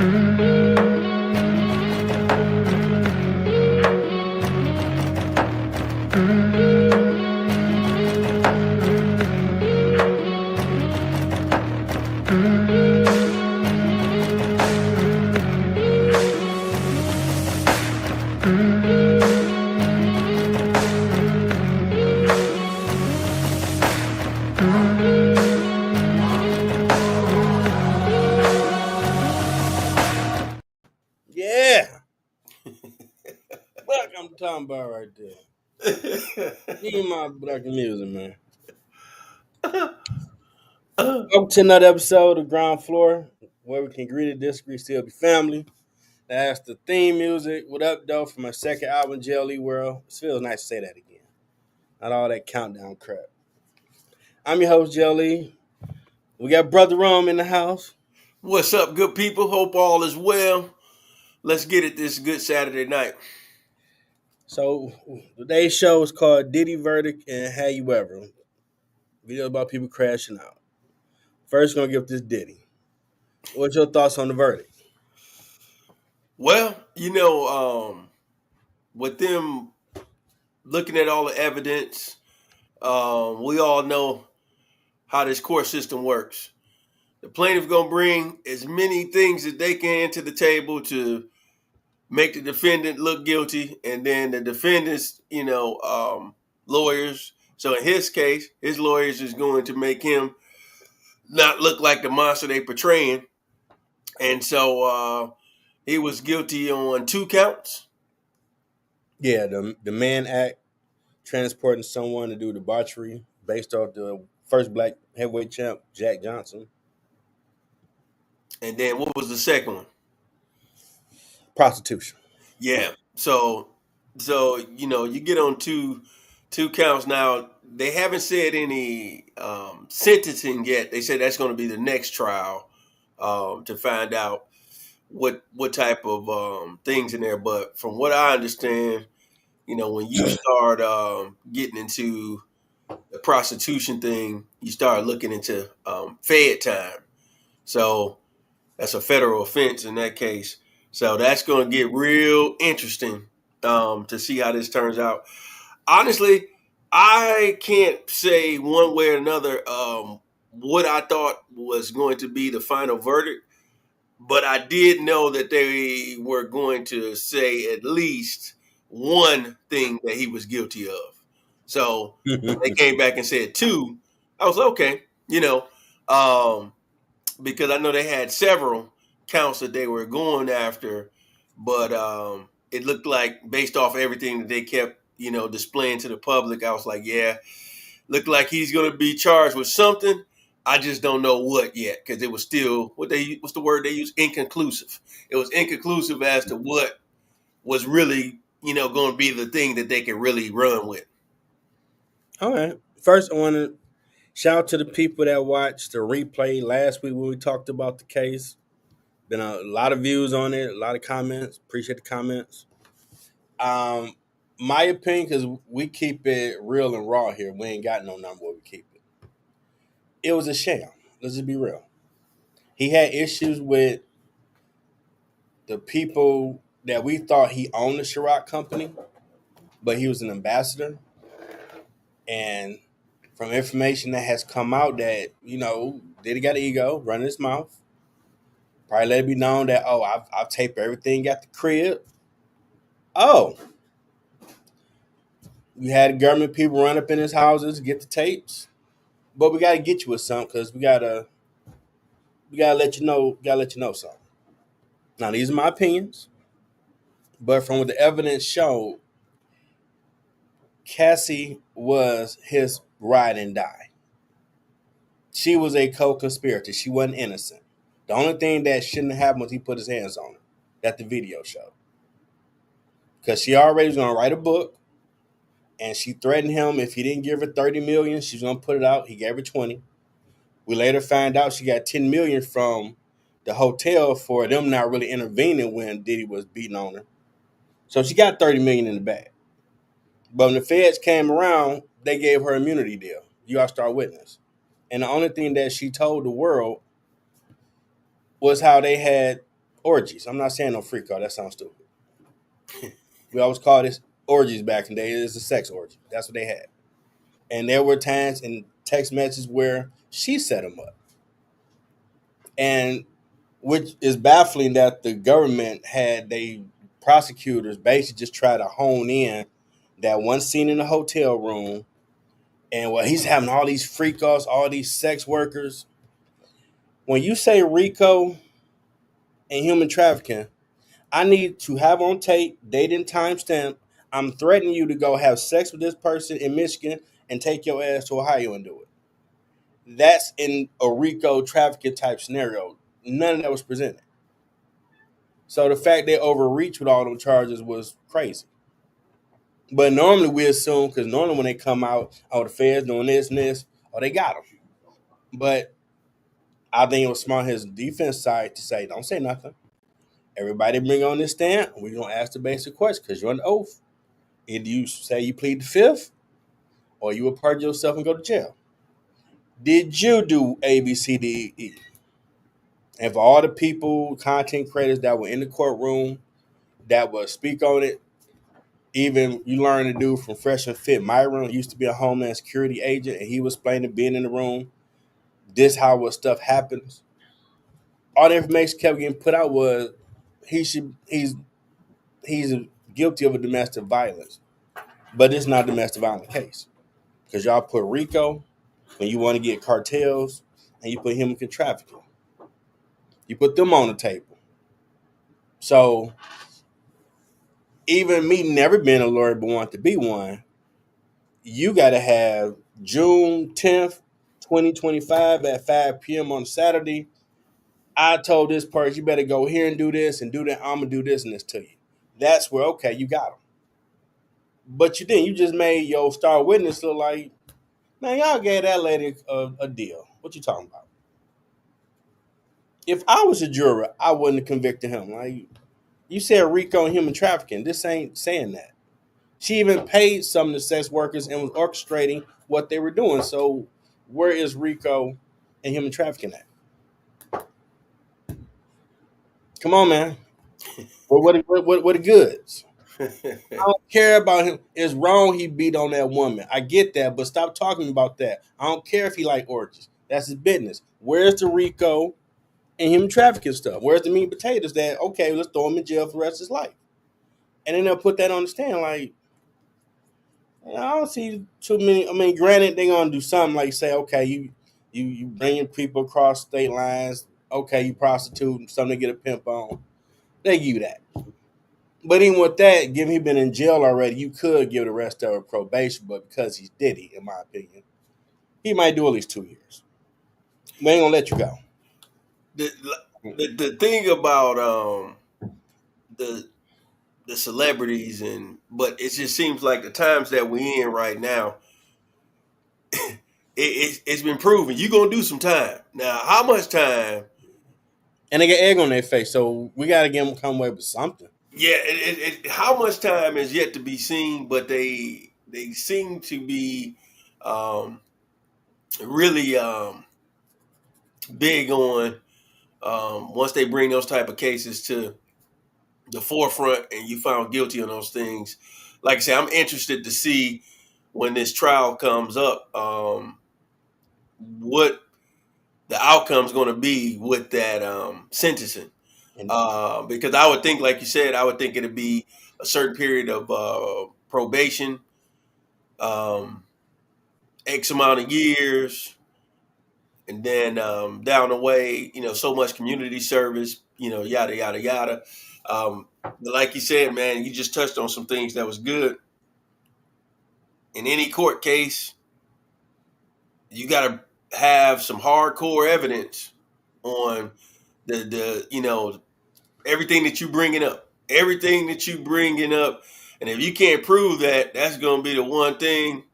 Yeah. Black I'm talking about right there. Give me my black music, man. Welcome to another episode of Ground Floor, where we can agree to disagree, still be family. That's the theme music. What up, though, from my second album, Jelly World. It feels nice to say that again. Not all that countdown crap. I'm your host, Jelly. We got Brother Rome in the house. What's up, good people? Hope all is well. Let's get it this good Saturday night. So today's show is called Diddy Verdict and Have You Ever? Video about people crashing out. First, gonna give this Diddy. What's your thoughts on the verdict? Well, with them looking at all the evidence, we all know how this court system works. The plaintiff gonna bring as many things as they can to the table to make the defendant look guilty, and then the defendant's, lawyers. So in his case, his lawyers is going to make him not look like the monster they portraying. And so he was guilty on 2 counts. Yeah, the Mann Act, transporting someone to do debauchery based off the first black heavyweight champ, Jack Johnson. And then what was the second one? Prostitution. Yeah. So you get on two counts now. They haven't said any sentencing yet. They said that's going to be the next trial to find out what type of things in there. But from what I understand, when you start getting into the prostitution thing, you start looking into Fed time. So that's a federal offense in that case. So that's going to get real interesting to see how this turns out. Honestly, I can't say one way or another what I thought was going to be the final verdict, but I did know that they were going to say at least one thing that he was guilty of. So when they came back and said 2, I was okay, because I know they had several counts that they were going after, but it looked like based off everything that they kept, displaying to the public, I was like, yeah, looked like he's going to be charged with something. I just don't know what yet, because it was still what's the word they use? Inconclusive. It was inconclusive as to what was really, going to be the thing that they could really run with. All right. First, I want to shout out to the people that watched the replay last week when we talked about the case. Been a lot of views on it, a lot of comments. Appreciate the comments. My opinion, because we keep it real and raw here. We ain't got no number where we keep it. It was a sham. Let's just be real. He had issues with the people that we thought he owned the Ciroc company, but he was an ambassador. And from information that has come out that, Diddy got an ego, running his mouth. Probably let it be known that, I've taped everything at the crib. Oh, we had government people run up in his houses, get the tapes. But we gotta get you with something because we gotta let you know, something. Now these are my opinions, but from what the evidence showed, Cassie was his ride and die. She was a co-conspirator. She wasn't innocent. The only thing that shouldn't have happened was he put his hands on her. That the video showed. Because she already was going to write a book, and she threatened him if he didn't give her $30 million, she's going to put it out. He gave her 20. We later found out she got $10 million from the hotel for them not really intervening when Diddy was beating on her. So she got $30 million in the bag. But when the feds came around, they gave her immunity deal. You are star witness. And the only thing that she told the world was how they had orgies. I'm not saying no freak out. That sounds stupid. We always call this orgies back in the day. It's a sex orgy. That's what they had. And there were times in text messages where she set him up. And which is baffling that the government had they prosecutors basically just try to hone in that one scene in the hotel room and well he's having all these freak offs, all these sex workers. When you say Rico and human trafficking, I need to have on tape, date and timestamp. I'm threatening you to go have sex with this person in Michigan and take your ass to Ohio and do it. That's in a Rico trafficking type scenario. None of that was presented. So the fact they overreached with all those charges was crazy. But normally we assume, because normally when they come out, oh, the feds doing this and this, oh, they got them. But I think it was smart on his defense side to say, don't say nothing. Everybody bring on this stand. We're going to ask the basic question because you're on the oath. Either you say you plead the fifth or you will purge yourself and go to jail. Did you do A, B, C, D, E? And for all the people, content creators that were in the courtroom that would speak on it, even you learn to do from Fresh and Fit. Myron used to be a Homeland Security agent, and he was explaining being in the room. This how what stuff happens. All the information kept getting put out was he's guilty of a domestic violence, but it's not a domestic violence case because y'all put Rico when you want to get cartels, and you put human trafficking. You put them on the table. So even me never being a lawyer but want to be one, you got to have June 10th, 2025 at 5 p.m. on Saturday. I told this person, you better go here and do this and do that. I'm going to do this and this to you. That's where, okay, you got them. But you didn't. You just made your star witness look like, man, y'all gave that lady a deal. What you talking about? If I was a juror, I wouldn't have convicted him. Like, you said Rico and human trafficking. This ain't saying that. She even paid some of the sex workers and was orchestrating what they were doing. So where is Rico and human trafficking at? Come on, man. What the goods? I don't care about him. It's wrong he beat on that woman. I get that, but stop talking about that. I don't care if he like orgies. That's his business. Where's the Rico and human trafficking stuff? Where's the meat and potatoes that, okay, let's throw him in jail for the rest of his life? And then they'll put that on the stand like, I don't see too many. I mean, granted, they're gonna do something like say, okay, you bringing people across state lines. Okay, you prostitute, something to get a pimp on. They give you that. But even with that, given he been in jail already, you could give the rest of it probation. But because he's Diddy, in my opinion, he might do at least 2 years. We ain't gonna let you go. the, the thing about the the celebrities but it just seems like the times that we're in right now, it's been proven you're gonna do some time. Now, how much time? And they get egg on their face, so we gotta get them to come away with something. Yeah, how much time is yet to be seen, but they seem to be um, really big on once they bring those type of cases to the forefront and you found guilty on those things. Like I say, I'm interested to see when this trial comes up, what the outcome's going to be with that sentencing. And Because I would think, like you said, I would think it'd be a certain period of probation, um, X amount of years, and then down the way, so much community service, yada yada yada. But like you said, man, you just touched on some things that was good. In any court case, you got to have some hardcore evidence on the everything that you bringing up, and if you can't prove that, that's going to be the one thing.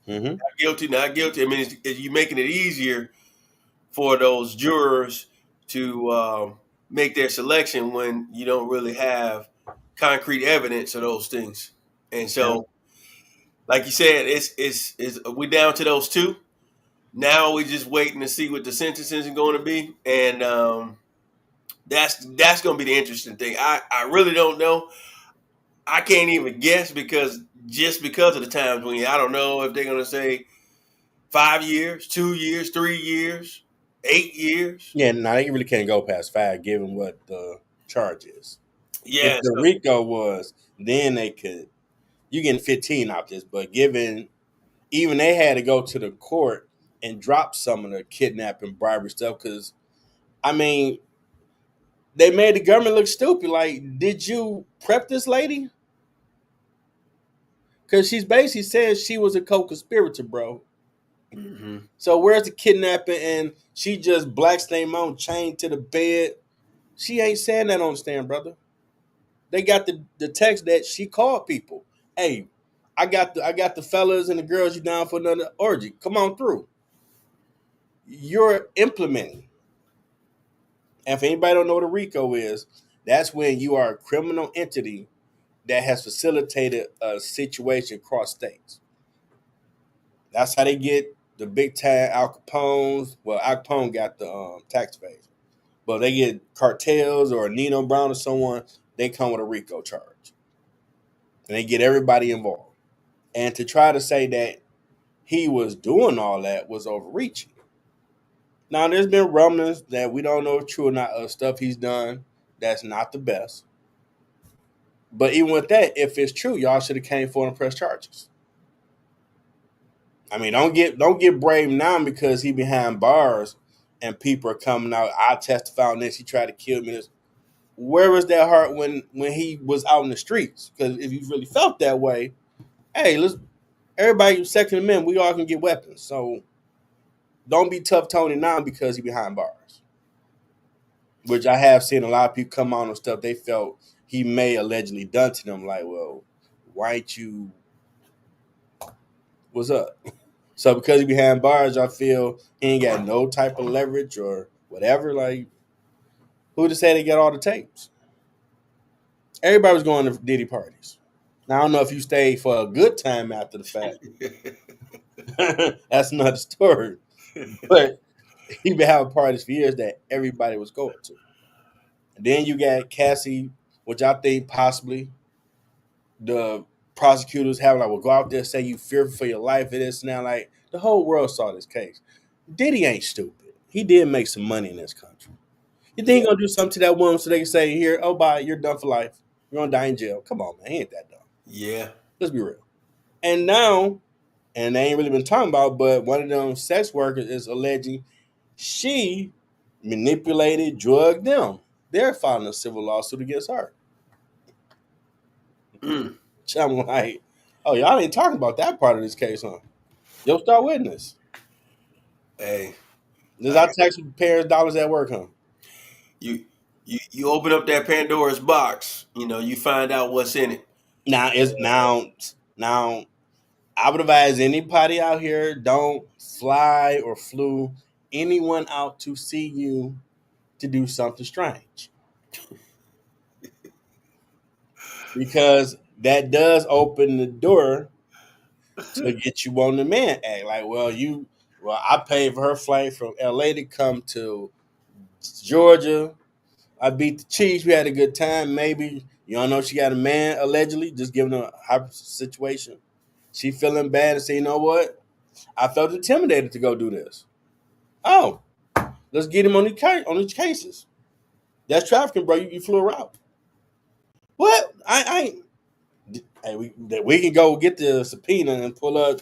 mm-hmm. Not guilty, not guilty. I mean, it's you making it easier for those jurors to make their selection when you don't really have concrete evidence of those things. And Yeah. so, like you said, it's we down to those two. Now we're just waiting to see what the sentencing is going to be, and That's gonna be the interesting thing. I really don't know. I can't even guess because of the times when I don't know if they're gonna say 5 years, 2 years, 3 years, 8 years. Yeah, no, they really can't go past 5, given what the charge is. If Yeah, the so RICO was, then they could. You getting 15 off this, but given even they had to go to the court and drop some of the kidnapping bribery stuff because I mean they made the government look stupid. Like, did you prep this lady? Because she's basically saying she was a co-conspirator, bro. hmm So where's the kidnapping? And she just blacks name on chained to the bed. She ain't saying that on the stand, brother. They got the text that she called people. Hey, I got the fellas and the girls. You down for another orgy? Come on through. You're implementing. And if anybody don't know what a RICO is, that's when you are a criminal entity that has facilitated a situation across states. That's how they get the big time Al Capones. Well, Al Capone got the tax base, but they get cartels or Nino Brown or someone. They come with a RICO charge, and they get everybody involved. And to try to say that he was doing all that was overreaching. Now, there's been rumblings that we don't know if true or not of stuff he's done that's not the best. But even with that, if it's true, y'all should have came forward and pressed charges. I mean, don't get brave now because he behind bars and people are coming out. I testified on this. He tried to kill me. This. Where was that heart when he was out in the streets? Because if you really felt that way, hey, let's everybody Second Amendment. We all can get weapons. So don't be tough Tony now because he behind bars. Which I have seen a lot of people come on and stuff they felt he may allegedly done to them. Like, well, why ain't you? What's up? So because he behind bars, I feel he ain't got no type of leverage or whatever. Like, who to say they got all the tapes? Everybody was going to Diddy parties. Now I don't know if you stayed for a good time after the fact. That's another story. But he been having parties for years that everybody was going to. And then you got Cassie, which I think possibly the prosecutors have like, well, go out there say you fearful for your life and this now. Like the whole world saw this case. Diddy ain't stupid. He did make some money in this country. You think yeah, he gonna do something to that woman so they can say, here, oh bye, you're done for life. You're gonna die in jail. Come on, man. He ain't that dumb. yeah. Let's be real. And now, and they ain't really been talking about, but one of them sex workers is alleging she manipulated, drugged them. They're filing a civil lawsuit against her. Mm. So I'm like, oh, y'all ain't talking about that part of this case, huh? Yo, star witness. Hey, Does I, our taxpayers' dollars at work, huh? you you open up that Pandora's box. You find out what's in it. Now is now I would advise anybody out here don't fly or flew anyone out to see you to do something strange because that does open the door to get you on the man act. Like, well, I paid for her flight from LA to come to Georgia. I beat the Chiefs. We had a good time. Maybe you don't know she got a man allegedly, just giving her a hyper situation. She feeling bad and say, you know what? I felt intimidated to go do this. Oh, let's get him on these cases. That's trafficking, bro. You flew her out. What? I ain't. Hey, we can go get the subpoena and pull up.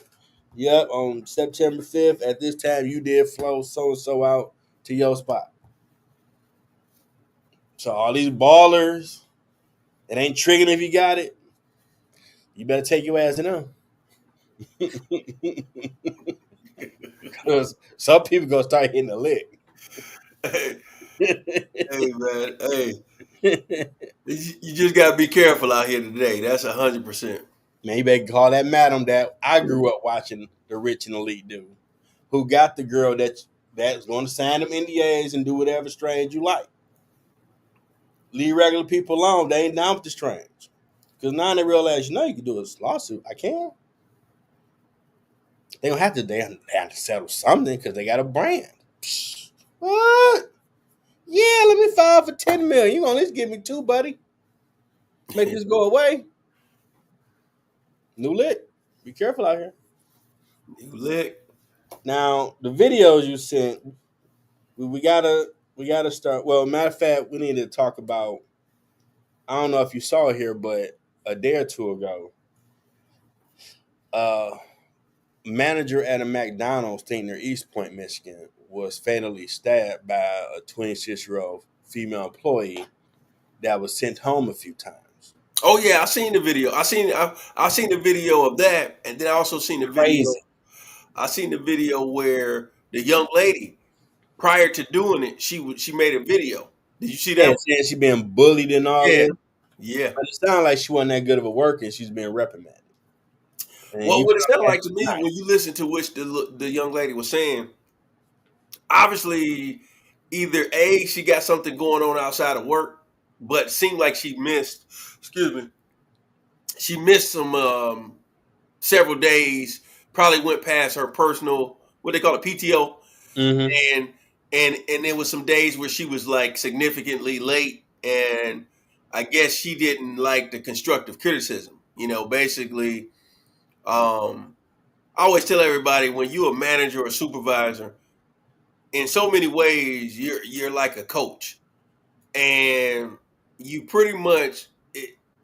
Yep, on September 5th at this time you did flow so and so out to your spot. So all these ballers, it ain't triggering if you got it. You better take your ass in them. Because some people gonna start hitting the lick. Hey, hey, man. Hey, you just gotta be careful out here today. That's 100%. Man, you better call that madam that I grew up watching the rich and elite do, who got the girl that's going to sign them NDAs and do whatever strange you like. Leave regular people alone. They ain't down with the strange. Because now they realize, you can do a lawsuit. I can. They don't have to. They have to settle something because they got a brand. What? Yeah, let me file for 10 million. You gonna at least give me two, buddy. Make this go away. New lit. Be careful out here. You lick. Now the videos you sent, we gotta start. Well, matter of fact, we need to talk about. I don't know if you saw it here, but a day or two ago, uh, manager at a McDonald's thing near East Point, Michigan, was fatally stabbed by a 26-year-old female employee that was sent home a few times. Oh yeah, I seen the video. I seen the video of that, and then I also seen the video. Crazy. I seen the video where the young lady, prior to doing it, she made a video. Did you see that Yeah, one? saying she been bullied and all Yeah, this. yeah. But it sounded like she wasn't that good of a worker and she's being reprimanded. And Well, you what it sounded found like that to me tonight. when you listen to which the young lady was saying, obviously, either A, she got something going on outside of work, but seemed like she missed. Excuse me. She missed some several days. Probably went past her personal what they call it PTO, Mm-hmm. and and there was some days where she was like significantly late, and I guess she didn't like the constructive criticism. Basically, um, I always tell everybody when you're a manager or a supervisor, in so many ways you're like a coach, and you pretty much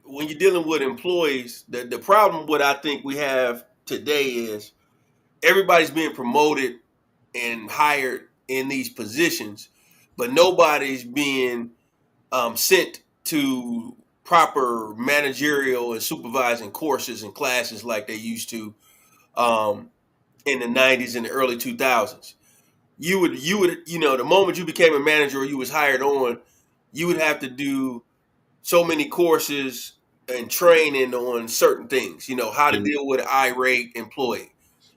when you're dealing with employees, the problem what I think we have today is everybody's being promoted and hired in these positions, but nobody's being sent to proper managerial and supervising courses and classes like they used to um, in the 90s and the early 2000s. You would the moment you became a manager or you was hired on, you would have to do so many courses and training on certain things. How to deal with an irate employee,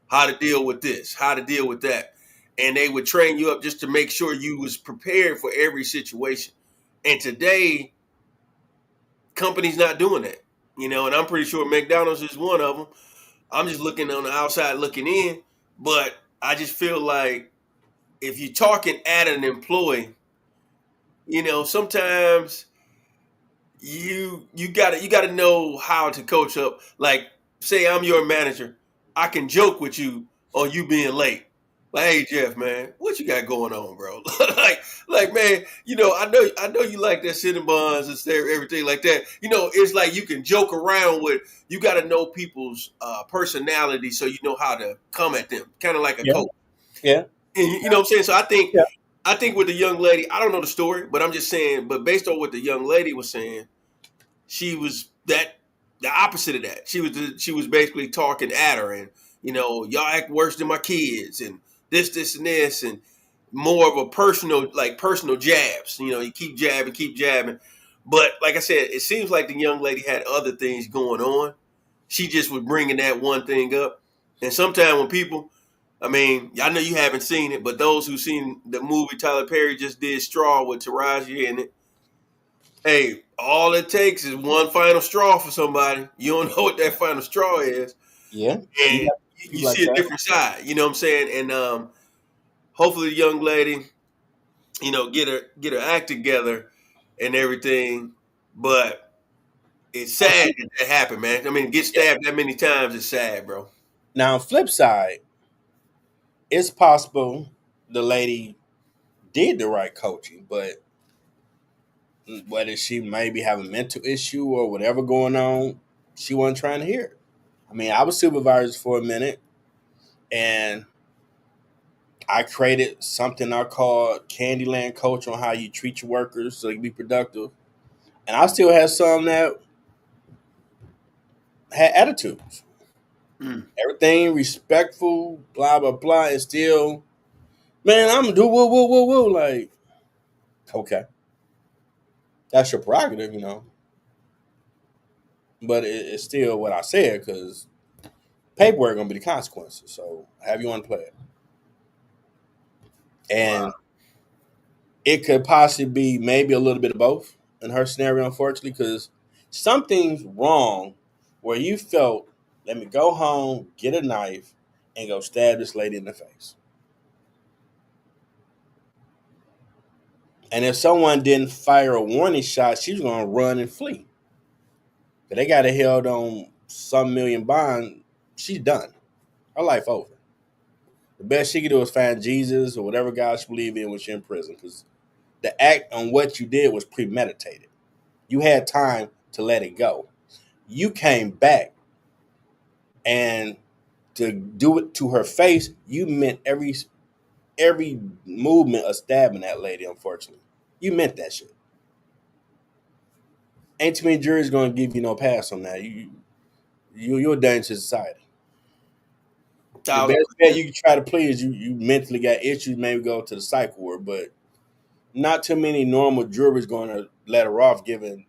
how to deal with this, how to deal with that, and they would train you up just to make sure you was prepared for every situation. And today, companies not doing that. And I'm pretty sure McDonald's is one of them. I'm just looking on the outside looking in, but I just feel like if you're talking at an employee, sometimes you gotta know how to coach up. Like, say I'm your manager, I can joke with you on you being late. Like, hey Jeff, man, what you got going on, bro? like, man, I know you like that Cinnabons and everything like that. It's like you can joke around with. You got to know people's personality so you know how to come at them, kind of like a Yeah, coach. yeah, And you know what I'm saying? So I think yeah. I think with the young lady, I don't know the story, but I'm just saying. But based on what the young lady was saying, she was the opposite of that. She was basically talking at her, and y'all act worse than my kids, and this, and this, and more of a personal jabs. You keep jabbing. But like I said, it seems like the young lady had other things going on. She just was bringing that one thing up, and sometimes when people, I mean, I know you haven't seen it, but those who've seen the movie Tyler Perry just did Straw with Taraji in it, hey, all it takes is one final straw for somebody. You don't know what that final straw is, Yeah. You and got you people like see a that. different side. You know what I'm saying? And hopefully, the young lady, get her act together and everything. But it's Oh, sad that that happened, man. I mean, get yeah. stabbed that many times is sad, bro. Now, on flip side, it's possible the lady did the right coaching, but whether she maybe have a mental issue or whatever going on, she wasn't trying to hear it. I mean, I was supervisor for a minute, and I created something I called Candyland Coach on how you treat your workers so they can be productive. And I still had some that had attitudes. Mm. Everything respectful, blah blah blah, and still, man, I'm gonna do woo woo woo woo. Like, okay, that's your prerogative, but it's still what I said because paperwork gonna be the consequences. So have you want to play it, Wow. and it could possibly be maybe a little bit of both in her scenario, unfortunately, because something's wrong where you felt, let me go home, get a knife, and go stab this lady in the face. And if someone didn't fire a warning shot, she was gonna run and flee. But they got her held on some million bond. She's done. Her life over. The best she could do is find Jesus or whatever God she believed in when she in prison. Because the act on what you did was premeditated. You had time to let it go. You came back, and to do it to her face, you meant every movement of stabbing that lady. Unfortunately, you meant that shit. Ain't too many juries going to give you no pass on that. You're a danger to society. The Thousand best bet percent. you can try to play is you mentally got issues, maybe go to the psych ward, but not too many normal juries going to let her off. Given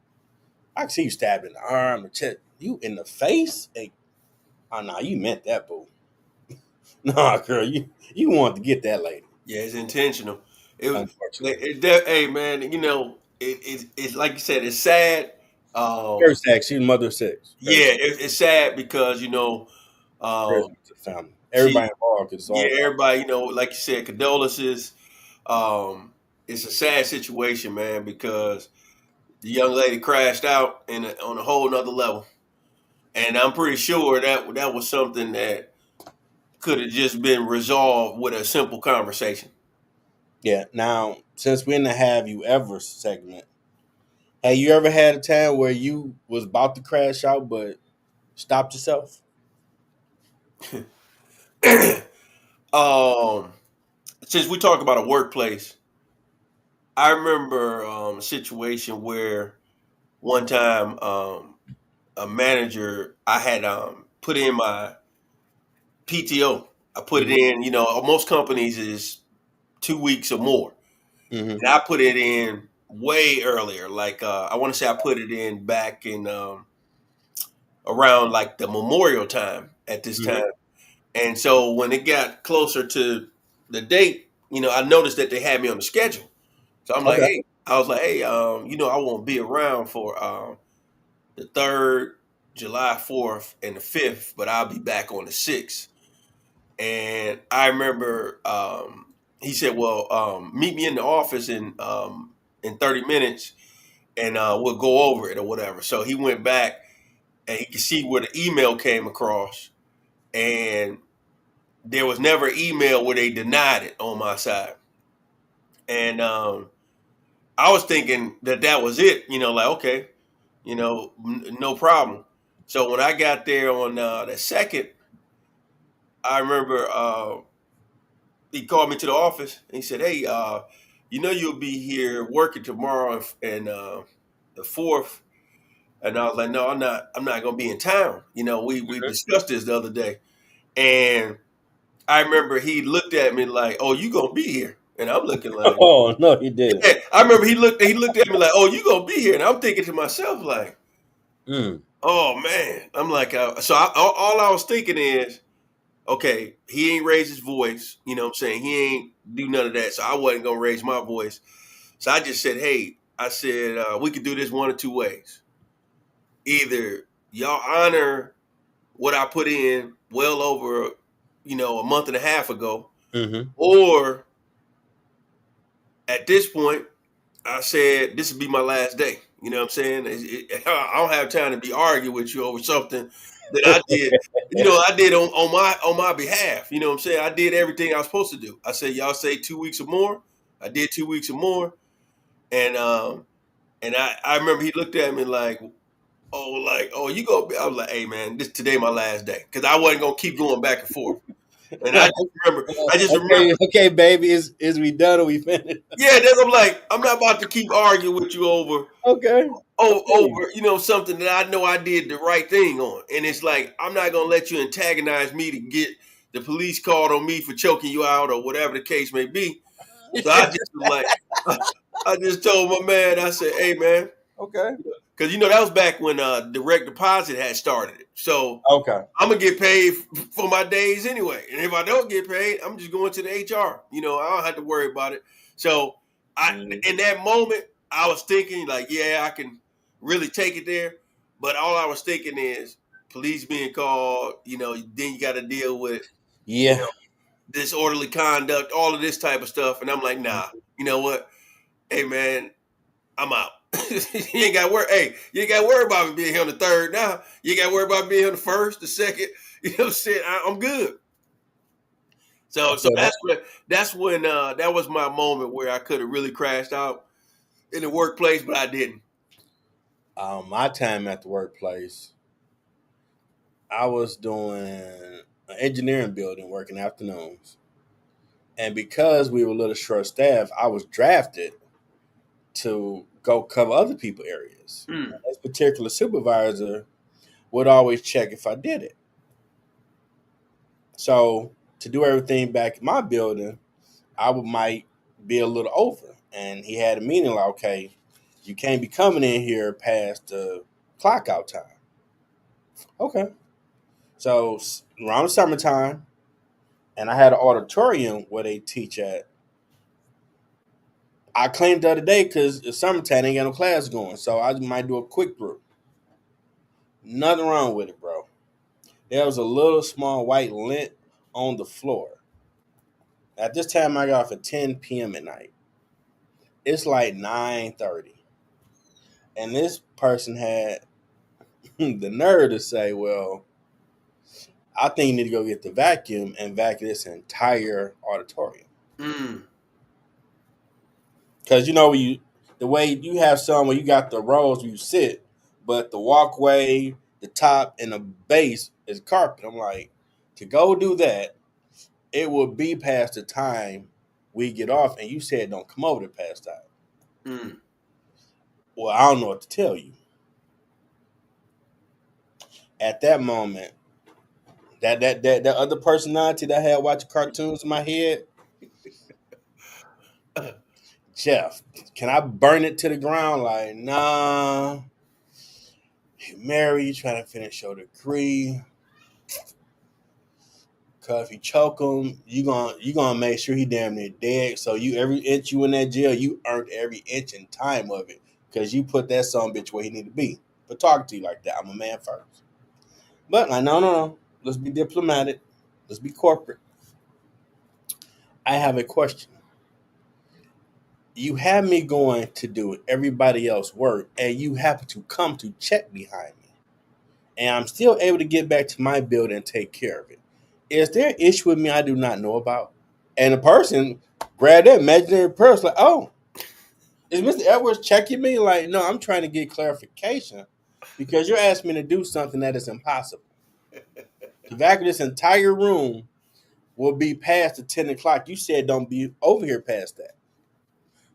I can see you stabbed in the arm, the chest, you in the face. Hey, oh no, you meant that, boo. No, girl, you want to get that lady. Yeah, it's intentional. It was. Unfortunately, Hey man, it's like you said. It's sad. first sex, she's mother of six. Very Yeah, sad. it's sad because Very um, sad to the family. she Everybody involved, 'cause it's yeah, all family. everybody, like you said, condolences. Um, it's a sad situation, man, because the young lady crashed out on a whole nother level, and I'm pretty sure that was something that could have just been resolved with a simple conversation. Yeah. Now, since we're in the "Have You Ever" segment, have you ever had a time where you was about to crash out but stopped yourself? um, since we talk about a workplace, I remember a situation where one time a manager I had put in my PTO. I put it Mm-hmm. in. Most companies is 2 weeks or more, Mm-hmm. and I put it in way earlier. Like I want to say I put it in back in around like the Memorial time at this Mm-hmm. time. And so when it got closer to the date, I noticed that they had me on the schedule. So I'm like, Okay. hey, I was like, hey, I won't be around for the 3rd, July 4th, and the 5th, but I'll be back on the 6th. And I remember he said, well, meet me in the office in 30 minutes and we'll go over it or whatever. So he went back and he could see where the email came across. And there was never an email where they denied it on my side. And I was thinking that was it, like, okay, no problem. So when I got there on the 2nd, I remember he called me to the office and he said, hey, you'll be here working tomorrow and the 4th. And I was like, no, I'm not going to be in town. We discussed this the other day. And I remember he looked at me like, "Oh, you gonna be here?" And I'm looking like, Oh no, he didn't. yeah. I remember he looked at me like, "Oh, you gonna be here?" And I'm thinking to myself like, Mm. "Oh man," I'm like, all I was thinking is, okay, he ain't raised his voice. You know what I'm saying? He ain't do none of that, so I wasn't gonna raise my voice. So I just said, "Hey," I said, "We could do this one or two ways. Either y'all honor what I put in well over, a month and a half ago, Mm-hmm. or at this point." I said this would be my last day. You know what I'm saying? I don't have time to be arguing with you over something that I did. I did on my behalf. You know what I'm saying? I did everything I was supposed to do. I said, y'all say 2 weeks or more. I did 2 weeks or more, and I remember he looked at me like, you go. I was like, hey man, this today my last day because I wasn't gonna keep going back and forth. And I just remember, Okay, baby, is we done or we finished? yeah. Then I'm like, I'm not about to keep arguing with you over Okay. I feel you. over something that I know I did the right thing on, and it's like I'm not gonna let you antagonize me to get the police called on me for choking you out or whatever the case may be. So I just was like, I just told my man, I said, hey man, Okay. because that was back when direct deposit had started, so Okay. I'm gonna get paid for my days anyway, and if I don't get paid, I'm just going to the HR. I don't have to worry about it. So Mm. in that moment, I was thinking like, yeah, I can really take it there, but all I was thinking is police being called. Then you got to deal with you Yeah. know disorderly conduct, all of this type of stuff, and I'm like, nah. You know what? hey man, I'm out. You ain't got to worry. Hey, you ain't got to worry about me being here on the third. Now you ain't got to worry about being here on the first, the second. You know what I'm saying? I'm good. I So feel that. that's when that was my moment where I could have really crashed out in the workplace, but I didn't. My time at the workplace, I was doing an engineering building, working afternoons, and because we were a little short staffed, I was drafted to go cover other people areas. Mm, This particular supervisor would always check if I did it. So to do everything back in my building, I would might be a little over. And he had a meeting like, okay, you can't be coming in here past the clock out time. Okay. So around the summertime, and I had an auditorium where they teach at. I claimed the other day because it's summertime, ain't got no class going. So I might do a quick through. Nothing wrong with it, bro. There was a little small white lint on the floor. At this time, I got off at 10 p.m. at night. It's like 9:30, and this person had the nerve to say, "Well, I think you need to go get the vacuum and vacuum this entire auditorium." mm, Because the way you have some where you got the rows where you sit, but the walkway, the top, and the base is carpet. I'm like, to go do that, it will be past the time we get off, and you said don't come over to past time. mm. Well, I don't know what to tell you. At that moment, that other personality that I had watching cartoons in my head, Jeff, can I burn it to the ground? Like, nah. You married, you trying to finish your degree. Cause if you choke him, you gonna make sure he damn near dead. So you every inch you in that jail, you earned every inch and time of it. Cause you put that son bitch where he need to be. But talking to you like that, I'm a man first. But like, no, no, no. Let's be diplomatic. Let's be corporate. I have a question. You have me going to do everybody else work, and you happen to come to check behind me, and I'm still able to get back to my building and take care of it. Is there an issue with me I do not know about? And the person grabbed that imaginary purse, like, oh, is Mr. Edwards checking me? Like, no, I'm trying to get clarification because you're asking me to do something that is impossible. The back of this entire room will be past the 10 o'clock. You said don't be over here past that.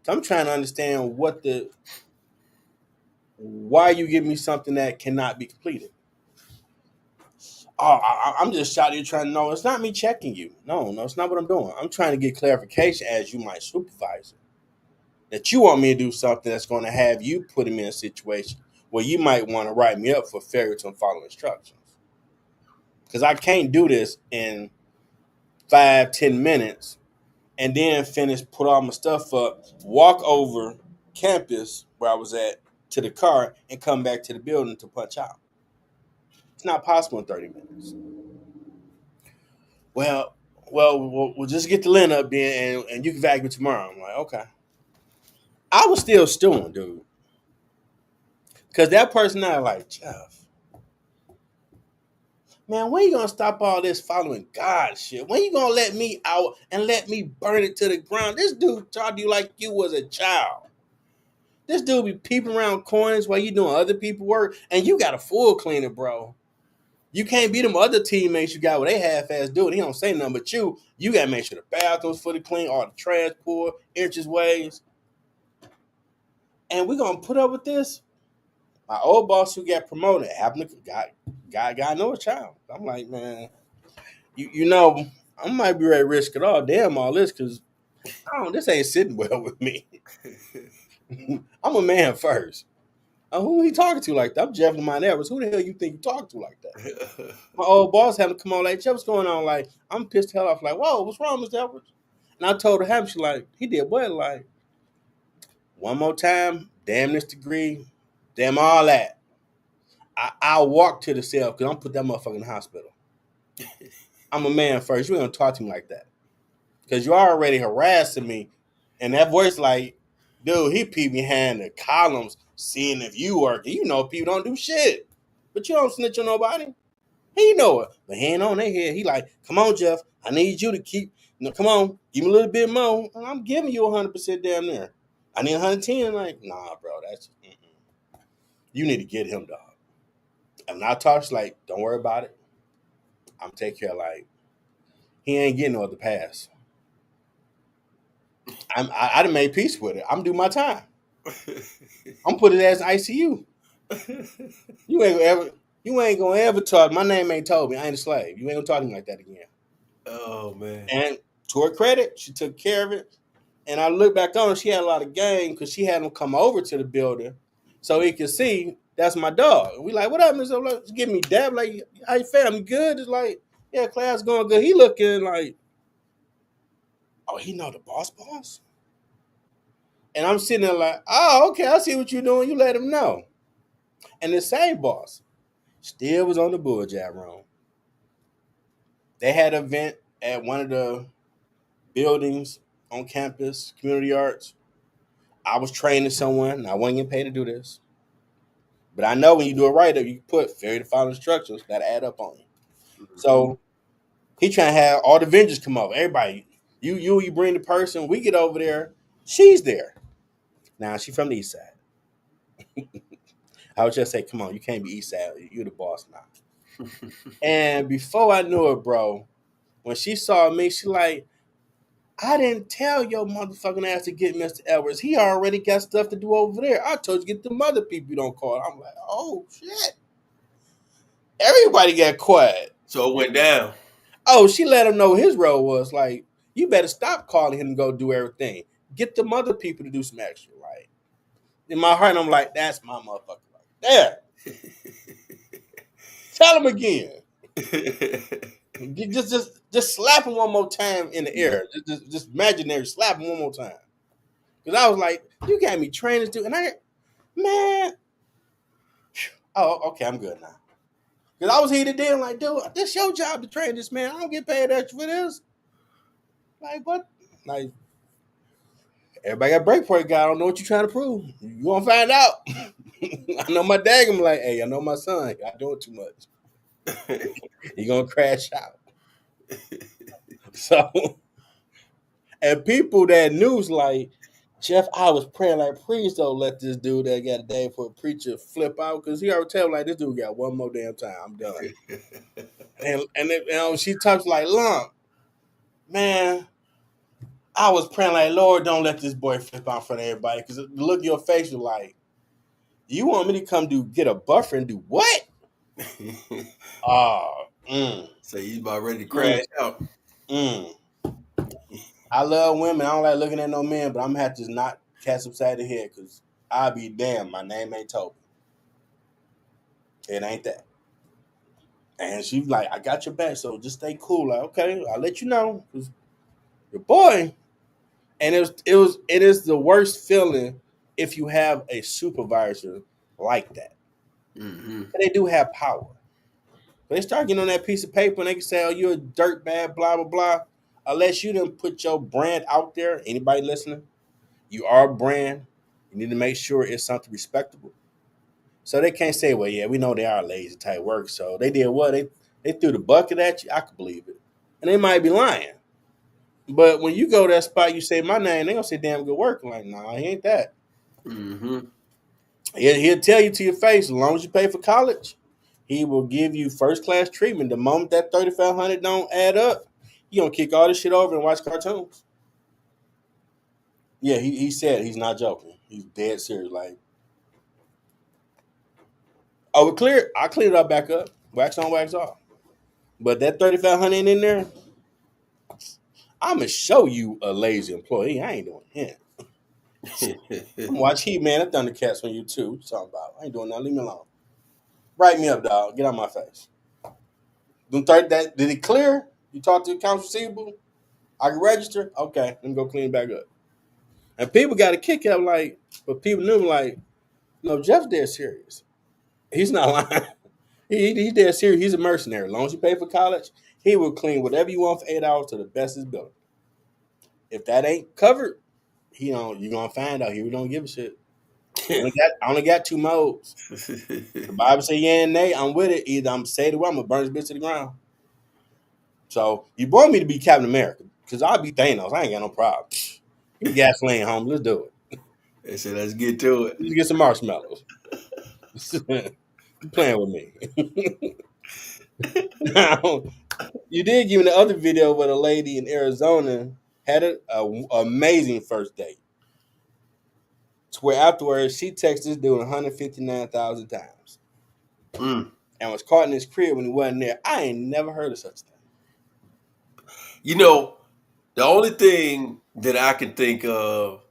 So I'm trying to understand why you give me something that cannot be completed. Oh, I'm just out here trying to know. It's not me checking you. No, no, it's not what I'm doing. I'm trying to get clarification as you my supervisor that you want me to do something that's going to have you putting me in a situation where you might want to write me up for failure to follow instructions. Because I can't do this in 5, 10 minutes and then finish, put all my stuff up, walk over campus where I was at to the car, and come back to the building to punch out. It's not possible in 30 minutes. Well, we'll just get the lint up then, and you can vacuum it tomorrow. I'm like, okay. I was still stewing, dude, because that person now like Jeff. Man, when you gonna stop all this following God shit? When you gonna let me out and let me burn it to the ground? This dude talked to you like you was a child. This dude be peeping around corners while you doing other people work, and you got a full cleaner, bro. You can't beat them other teammates you got where they half-ass do it. He don't say nothing, but you gotta make sure the bathrooms fully clean, all the trash poured, inches ways. And we're gonna put up with this. My old boss who got promoted happened to got know a child. I'm like, man, you know, I might be ready to risk it all. Damn all this because I don't this ain't sitting well with me. I'm a man first. Who he talking to like that? I'm Jeff Lamont Evers. Who the hell you think you talking to like that? My old boss had to come on like, Jeff, what's going on? Like, I'm pissed the hell off. Like, whoa, what's wrong, Mr. Edwards? And I told her, she like, he did what? Like, one more time, damn this degree, damn all that. I'll walk to the cell because I'm put that motherfucker in the hospital. I'm a man first. You ain't gonna talk to me like that because you're already harassing me, and that voice like, Dude, he peed behind the columns, seeing if you working. You know, people don't do shit, but you don't snitch on nobody. He know it, but he ain't on their head. He like, come on, Jeff. I need you to keep. No, come on, give me a little bit more. And I'm giving you 100% damn near. I need 110. Like, nah, bro, that's you need to get him, dog. And I talks like, don't worry about it. I'm take care. Like, he ain't getting no other pass. I done made peace with it. I'm do my time. I'm put his ass in ICU. You ain't gonna ever. You ain't gonna ever talk. My name ain't told me. I ain't a slave. You ain't gonna talk to me like that again. Oh man. And to her credit, she took care of it. And I look back on, she had a lot of game because she had him come over to the building so he could see that's my dog. And we like, what up, Mr. Like, give me dab. Like, how you fam? You good? It's like, yeah, class going good. He looking like, oh, he know the boss? And I'm sitting there like, oh, okay, I see what you're doing. You let him know. And the same boss still was on the bull jab room. They had an event at one of the buildings on campus, community arts. I was training someone, and I wasn't getting paid to do this. But I know when you do a write up, you put failure to follow instructions that add up on you. So he trying to have all the vendors come over. Everybody, you bring the person. We get over there. She's there. Now she from the east side. I would just say, come on, you can't be east side. You're the boss now. And before I knew it, bro, when she saw me, she like, I didn't tell your motherfucking ass to get Mr. Edwards. He already got stuff to do over there. I told you to get them other people you don't call. I'm like, oh shit. Everybody got quiet. So it went down. Oh, she let him know his role was like, you better stop calling him to go do everything. Get them other people to do some extra. Like in my heart, I'm like, that's my motherfucker right there. Tell him again. Just slap him one more time in the air. Just imaginary slap him one more time. Because I was like, you got me trained to do, and man, oh, okay, I'm good now. Because I was heated then, like, dude, this your job to train this man. I don't get paid extra for this. Like, what? Like, everybody got break point guy. I don't know what you're trying to prove. You gonna find out. I know my dad. I'm like, hey, I know my son. I doing too much. He gonna crash out. So, and people that knew like, Jeff, I was praying like, please don't let this dude that got a day for a preacher flip out because he already tell like this dude got one more damn time. I'm done. And she talks like, Lump, man, I was praying like, Lord, don't let this boy flip out in front of everybody because the look at your face was like, you want me to come get a buffer and do what? Oh, So he's about ready to crash out. mm. I love women. I don't like looking at no men, but I'm gonna have to just not catch upside the head because I'll be damned. My name ain't Toby. It ain't that. And she's like, I got your back, so just stay cool. Like, okay, I'll let you know. Your boy. And it is the worst feeling if you have a supervisor like that. Mm-hmm. And they do have power. But they start getting on that piece of paper and they can say, oh, you're a dirtbag, blah, blah, blah. Unless you didn't put your brand out there, anybody listening, you are a brand. You need to make sure it's something respectable. So they can't say, well, yeah, we know they are lazy type work. So they did what? They threw the bucket at you. I could believe it. And they might be lying. But when you go to that spot, you say my name, they gonna say damn good work. I'm like, nah, he ain't that. Mm-hmm. He'll tell you to your face, as long as you pay for college, he will give you first class treatment. The moment that 3,500 don't add up, he gonna kick all this shit over and watch cartoons. Yeah, he said he's not joking. He's dead serious. Like, oh, I cleared it up back up. Wax on, wax off. But that 3,500 in there, I'm gonna show you a lazy employee. I ain't doing him. I'm watch Heat Man and Thundercats on YouTube. What you talking about? I ain't doing nothing. Leave me alone. Write me up, dog. Get out my face. Did it clear? You talk to accounts receivable? I can register? Okay, let me go clean it back up. And people got a kick out like, but people knew like, no, Jeff's dead serious. He's not lying. He's dead serious. He's a mercenary. As long as you pay for college, he will clean whatever you want for 8 hours to the best of his ability. If that ain't covered, you gonna find out. He don't give a shit. I only got two modes. The Bible say yeah and nay. I'm with it. Either I'm say the way I'm gonna burn this bitch to the ground. So you want me to be Captain America because I'll be Thanos. I ain't got no problem. Give me gasoline, home. Let's do it. They said, let's get to it. Let's get some marshmallows. You playing with me. Now, you did give me the other video where the lady in Arizona had an amazing first date. To where afterwards she texted this dude 159,000 times Mm. and was caught in his crib when he wasn't there. I ain't never heard of such a thing. You know, the only thing that I can think of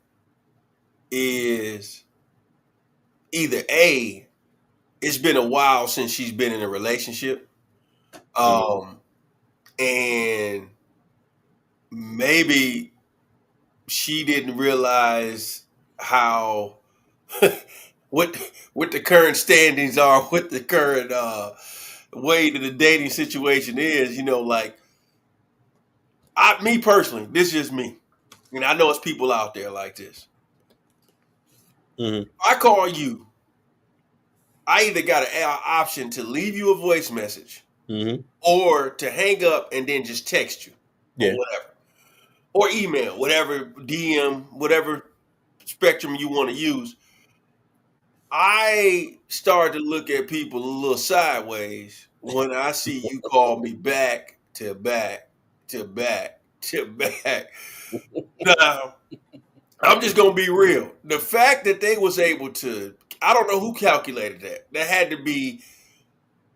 is either A, it's been a while since she's been in a relationship. Um, and maybe she didn't realize how what what the current standings are, what the current way that the dating situation is. Like me personally, this is just me. And I know it's people out there like this. Mm-hmm. I call you. I either got an option to leave you a voice message Mm-hmm. or to hang up and then just text you or Yeah. whatever. Or email, whatever, DM, whatever spectrum you want to use. I start to look at people a little sideways when I see you call me back to back to back to back. Now, I'm just gonna be real. The fact that they was able to, I don't know who calculated that. That had to be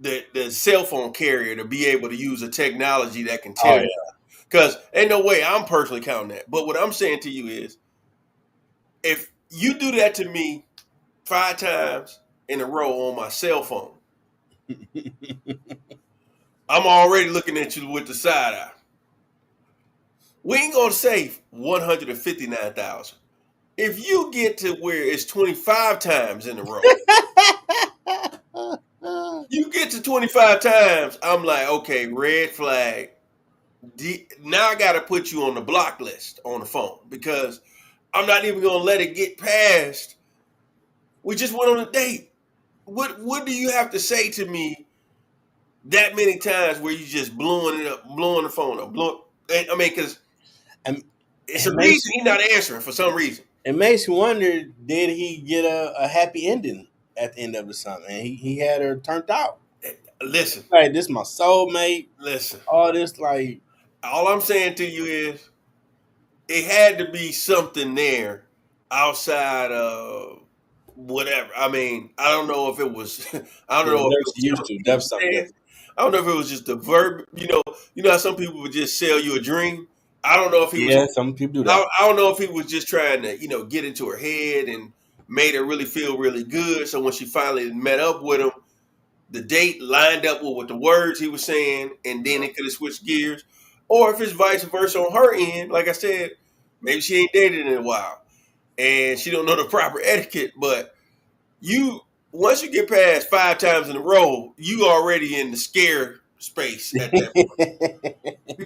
the cell phone carrier to be able to use a technology that can Oh tell yeah. you. Because ain't no way I'm personally counting that. But what I'm saying to you is, if you do that to me 5 times in a row on my cell phone, I'm already looking at you with the side eye. We ain't gonna say 159,000. If you get to where it's 25 times in a row, you get to 25 times, I'm like, okay, red flag. Now I got to put you on the block list on the phone because I'm not even going to let it get past. We just went on a date. What do you have to say to me that many times where you just blowing it up, blowing the phone up? I mean, because And it's it a makes reason he's not answering for some reason. it makes you wonder, did he get a happy ending at the end of the summer? And he had her turned out. Listen, Like, this my soulmate. listen. All this, like, All I'm saying to you is it had to be something there outside of whatever. I mean, I don't know if it was. I don't yeah, know if it whatever was she used something to. he That's was something saying. different. I don't know if it was just a verb. You know how some people would just sell you a dream. I don't know if he was. Yeah, some people do that. I don't know if he was just trying to get into her head and made her really feel really good. So when she finally met up with him, the date lined up with what the words he was saying, and then it could have switched gears. Or if it's vice versa on her end, like I said, maybe she ain't dated in a while and she don't know the proper etiquette. But you, once you get past 5 times in a row, you already in the scare space at that point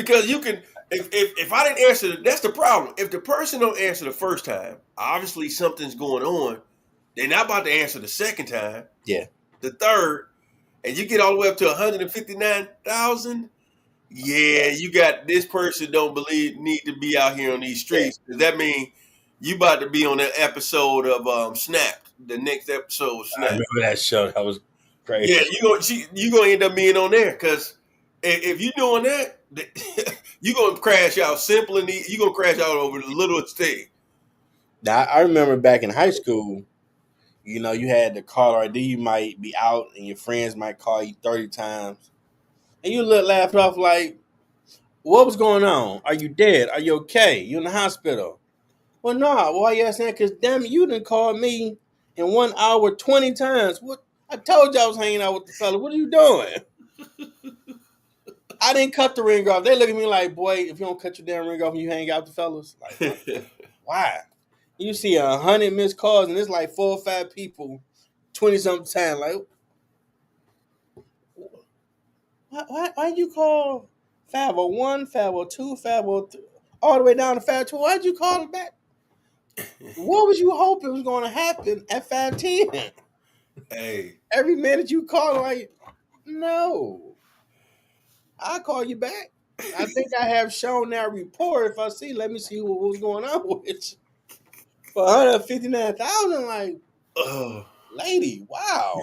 because you can. If I didn't answer, that's the problem. If the person don't answer the first time, obviously something's going on. They're not about to answer the second time, Yeah. the third, and you get all the way up to 159,000. Yeah, you got this person don't need to be out here on these Yeah. streets. Does that mean you about to be on that episode of Snap, the next episode of I Snap? remember that show. That was Yeah, crazy. you gonna end up being on there because if you doing that, you gonna crash out simple and you gonna crash out over the littlest thing. Now, I remember back in high school, you had the caller ID. You might be out and your friends might call you 30 times. And you look laughed off like, what was going on? Are you dead? Are you okay? You in the hospital? Well, no. Why you asking that? Because damn it, you didn't call me in 1 hour 20 times. What? I told you I was hanging out with the fella. What are you doing? I didn't cut the ring off. They look at me like, boy, if you don't cut your damn ring off and you hang out with the fellas, like, why? You see 100 missed calls and it's like 4 or 5 people, 20 something time. Like, why you call 501, 502, 503, all the way down to 512? Why'd you call it back? What was you hoping was going to happen at 5:10? Hey, Every minute you call, like, no, I'll call you back. I think I have shown that report. If I see, let me see what was going on with you. For 159,000, like, oh. lady, wow.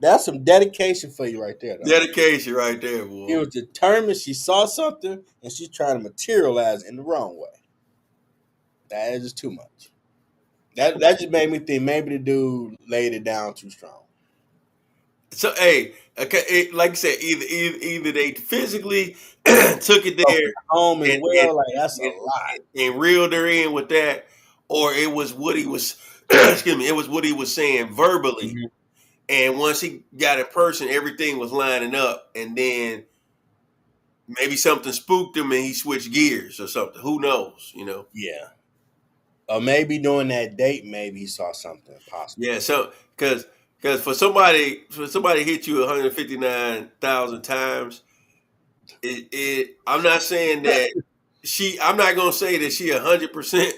That's some dedication for you right there, though. Dedication right there, She boy. was determined. She saw something, and she's trying to materialize in the wrong way. That is just too much. That just made me think maybe the dude laid it down too strong. So hey, okay, like I said, either they physically took it Oh, there home as and and, well, like that's a and, lot. and reeled her in with that, or it was what he was excuse me, it was what he was saying verbally. Mhm. And once he got in person, everything was lining up, and then maybe something spooked him and he switched gears or something. Who knows, you know? Yeah. Or maybe during that date, maybe he saw something possible. Yeah, so because for somebody hit you 159,000 times, it I'm not saying that I'm not gonna say that she 100%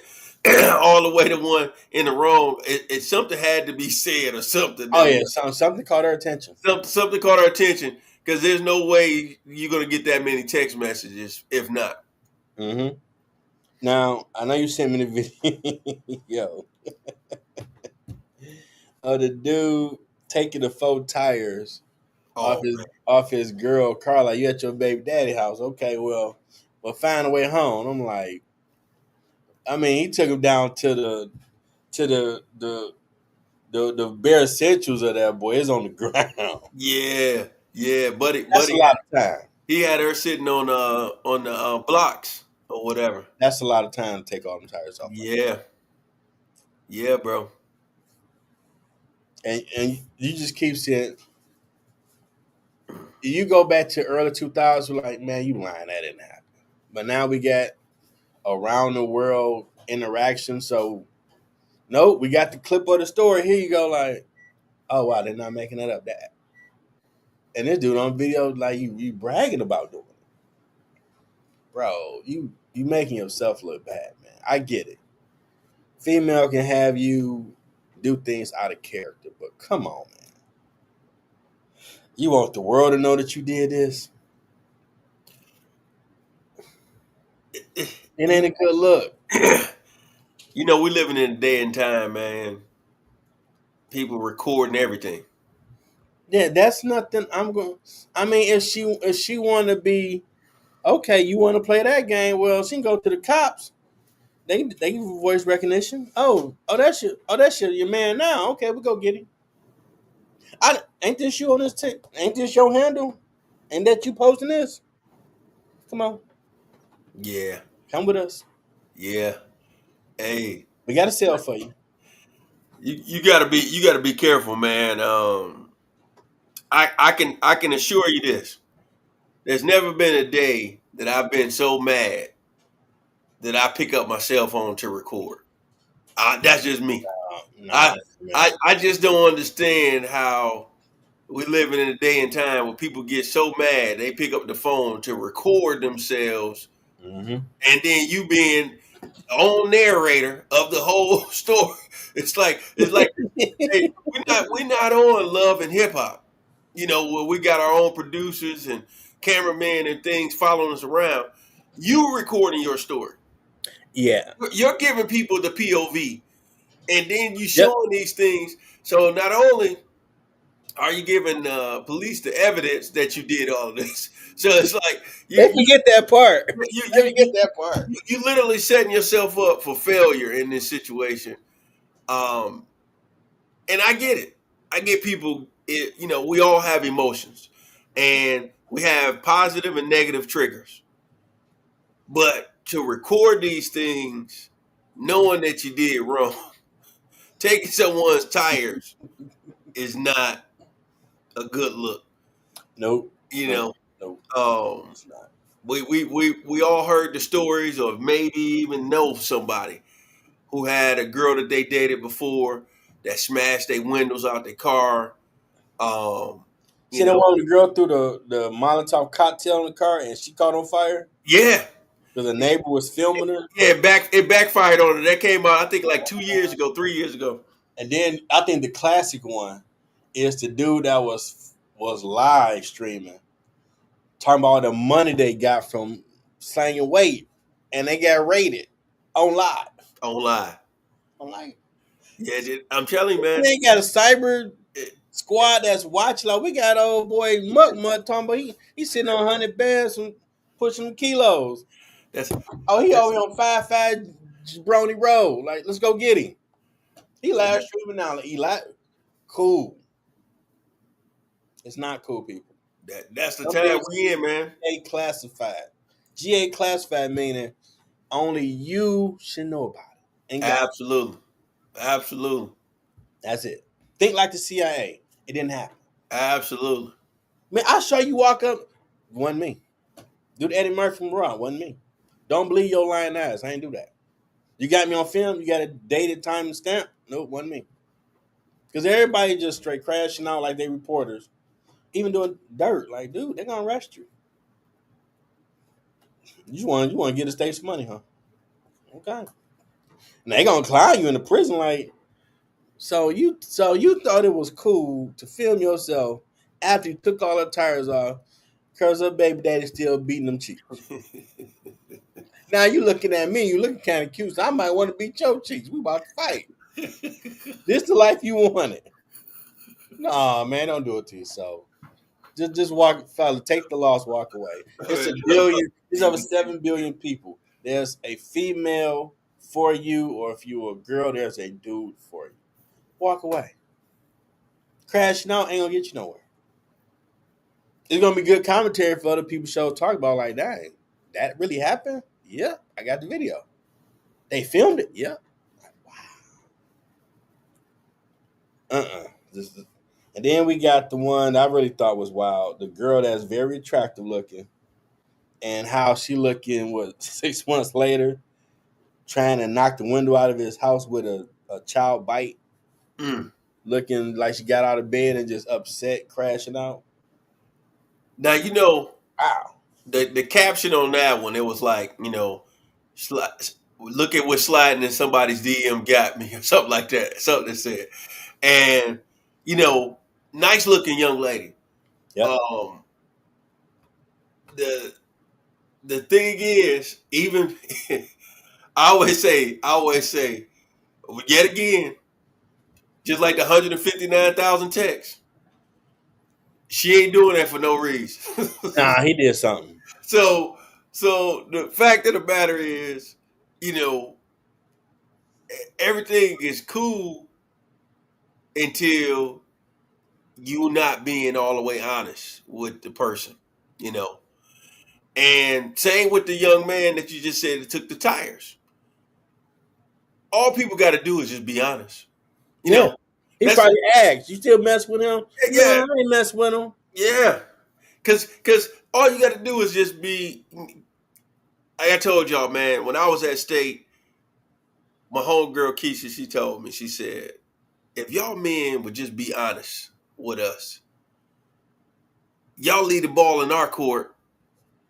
all the way to one in the wrong. Something had to be said or something Oh that yeah, something caught her attention. something caught her attention because there's no way you're gonna get that many text messages if not. Hmm. Now I know you sent me the video of the dude taking the 4 tires Oh man, off his girl car. Like, you at your baby daddy house? Okay, well, find a way home. I'm like, I mean, he took him down to the bare essentials of that boy. Is on the ground. yeah, yeah, That's a buddy, lot of time. he had her sitting on the blocks or whatever. That's a lot of time to take all them tires off like that. Yeah, yeah, bro. And you just keep saying, you go back to early 2000s, like, man, you lying, that didn't happen. But now we got around the world interaction. So nope, we got the clip of the story. Here you go, like, oh wow, they're not making that up. That and this dude on video, like, you bragging about doing it, bro. You making yourself look bad, man. I get it. Female can have you do things out of character, but come on, man. You want the world to know that you did this? It ain't a good look. You know, we living in a day and time, man. People recording everything. Yeah, that's nothing. I mean, if she want to be okay, you want to play that game. Well, she can go to the cops. They give voice recognition. Oh, that's your man now. Okay, we go get him. Ain't this you on this ain't this your handle? Ain't that you posting this? Come on, Yeah, come with us. yeah. Hey, We got a sell for you. you gotta be careful, man. I can assure you this. There's never been a day that I've been so mad that I pick up my cell phone to record. That's just me. Nah, I, man. I just don't understand how we living in a day and time where people get so mad they pick up the phone to record themselves, Hmm. and then you being on narrator of the whole story. It's like hey, we're not on Love and Hip Hop, where we got our own producers and cameramen and things following us around. You recording your story. Yeah. You're giving people the POV, and then you Yep. showing these things. So not only are you giving police the evidence that you did all of this, so it's like you They you forget that part. you They you, forget you, that part. you literally setting yourself up for failure in this situation. Um, and I get it. I get people. We all have emotions, and we have positive and negative triggers. But to record these things, knowing that you did wrong, taking someone's tires is not a good look. Nope. You Nope. know, Nope. um, It's not. we all heard the stories, or maybe even know somebody who had a girl that they dated before that smashed their windows out their car. Um, you See the know, one with the girl threw the Molotov cocktail in the car and she caught on fire? yeah, because a neighbor was filming her. Yeah, it backfired on her. That came out, I think, like 2 years ago, 3 years ago. And then I think the classic one is the dude that was live streaming, talking about the money they got from slanging weight, and they got raided on live. Online. I'm like, Yeah, I'm telling you, man. they ain't got a cyber it- squad that's watching. Like we got old boy Muck Mud talking about he sitting on 100 bands and pushing kilos. that's Oh, he over that's here on 5 Brony Road. Like, let's go get him. He live streaming now. Like, Eli, cool. It's not cool, people. that's the Some time things we in, man. GA classified. GA classified meaning only you should know about it. And God, Absolutely, absolutely, that's it. Think like the CIA. It didn't happen. absolutely. Man, I saw you walk up. Wasn't me. Dude, Eddie Murphy from Raw. Wasn't me. Don't believe your lying eyes. I ain't do that. You got me on film. You got a dated time and stamp. Nope, wasn't me. Because everybody just straight crashing out like they reporters. Even doing dirt. Like, dude, they're gonna arrest you. You want to get the state some money, huh? Okay. And they gonna clown you in the prison. Like, so you thought it was cool to film yourself after you took all the tires off, because her baby daddy still beating them cheeks. Now you looking at me, you looking kind of cute. So I might want to beat your cheeks. We about to fight. This the life you wanted. Nah, man, don't do it to yourself. Just walk, fella. Take the loss, walk away. It's a billion. It's over 7 billion people. There's a female for you, or if you're a girl, there's a dude for you. Walk away. Crashing out ain't gonna get you nowhere. It's gonna be good commentary for other people's shows talk about like that. That really happened? Yeah, I got the video. They filmed it. Yeah. Uh-uh. And then we got the one I really thought was wild. The girl that's very attractive looking, and how she looking what 6 months later, trying to knock the window out of his house with a child bite, Mm. looking like she got out of bed and just upset, crashing out. Now Wow. the caption on that one. It was like look at what sliding in somebody's DM got me, or something like that. Something that said, and you know, nice looking young lady. Yep. Um, the the thing is, even I always say, yet again, just like the 159,000 texts, she ain't doing that for no reason. Nah, he did something. so, so the fact of the matter is, you know, everything is cool until you not being all the way honest with the person, you know. And same with the young man that you just said that took the tires. All people got to do is just be honest. You Yeah. know, He that's probably asked, "You still mess with him?" No, yeah, I ain't mess with him. yeah. Cause all you got to do is just be. Like I told y'all, man, when I was at state, my homegirl Keisha, she told me, she said, if y'all men would just be honest with us, y'all leave the ball in our court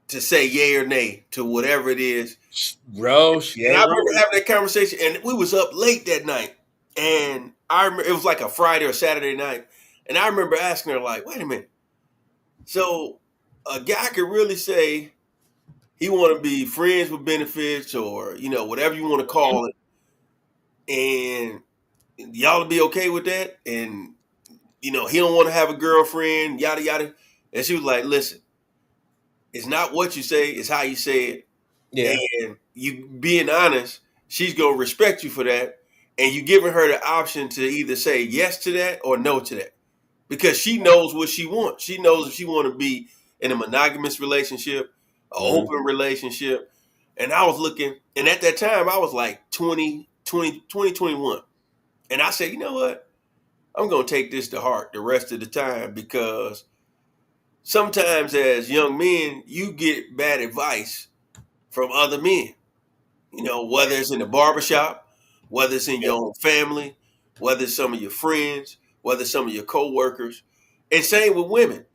to say yay or nay to whatever it is. Bro, she And I ain't remember wrong. having that conversation, and we was up late that night, and I remember it was like a Friday or Saturday night, and I remember asking her like, "Wait a minute, so a guy could really say he want to be friends with benefits, or whatever you want to call it, and y'all will be okay with that, and he don't want to have a girlfriend, yada yada." And she was like, "Listen, it's not what you say, it's how you say it. Yeah. And you being honest, she's gonna respect you for that. And you giving her the option to either say yes to that or no to that. Because she knows what she wants. She knows if she want to be in a monogamous relationship, an Mhm. open relationship. And I was looking, and at that time I was like 21. And I said, you know what? I'm gonna take this to heart the rest of the time, because sometimes as young men, you get bad advice from other men, whether it's in the barbershop, whether it's in Yeah. your own family, whether it's some of your friends, whether it's some of your coworkers. And same with women.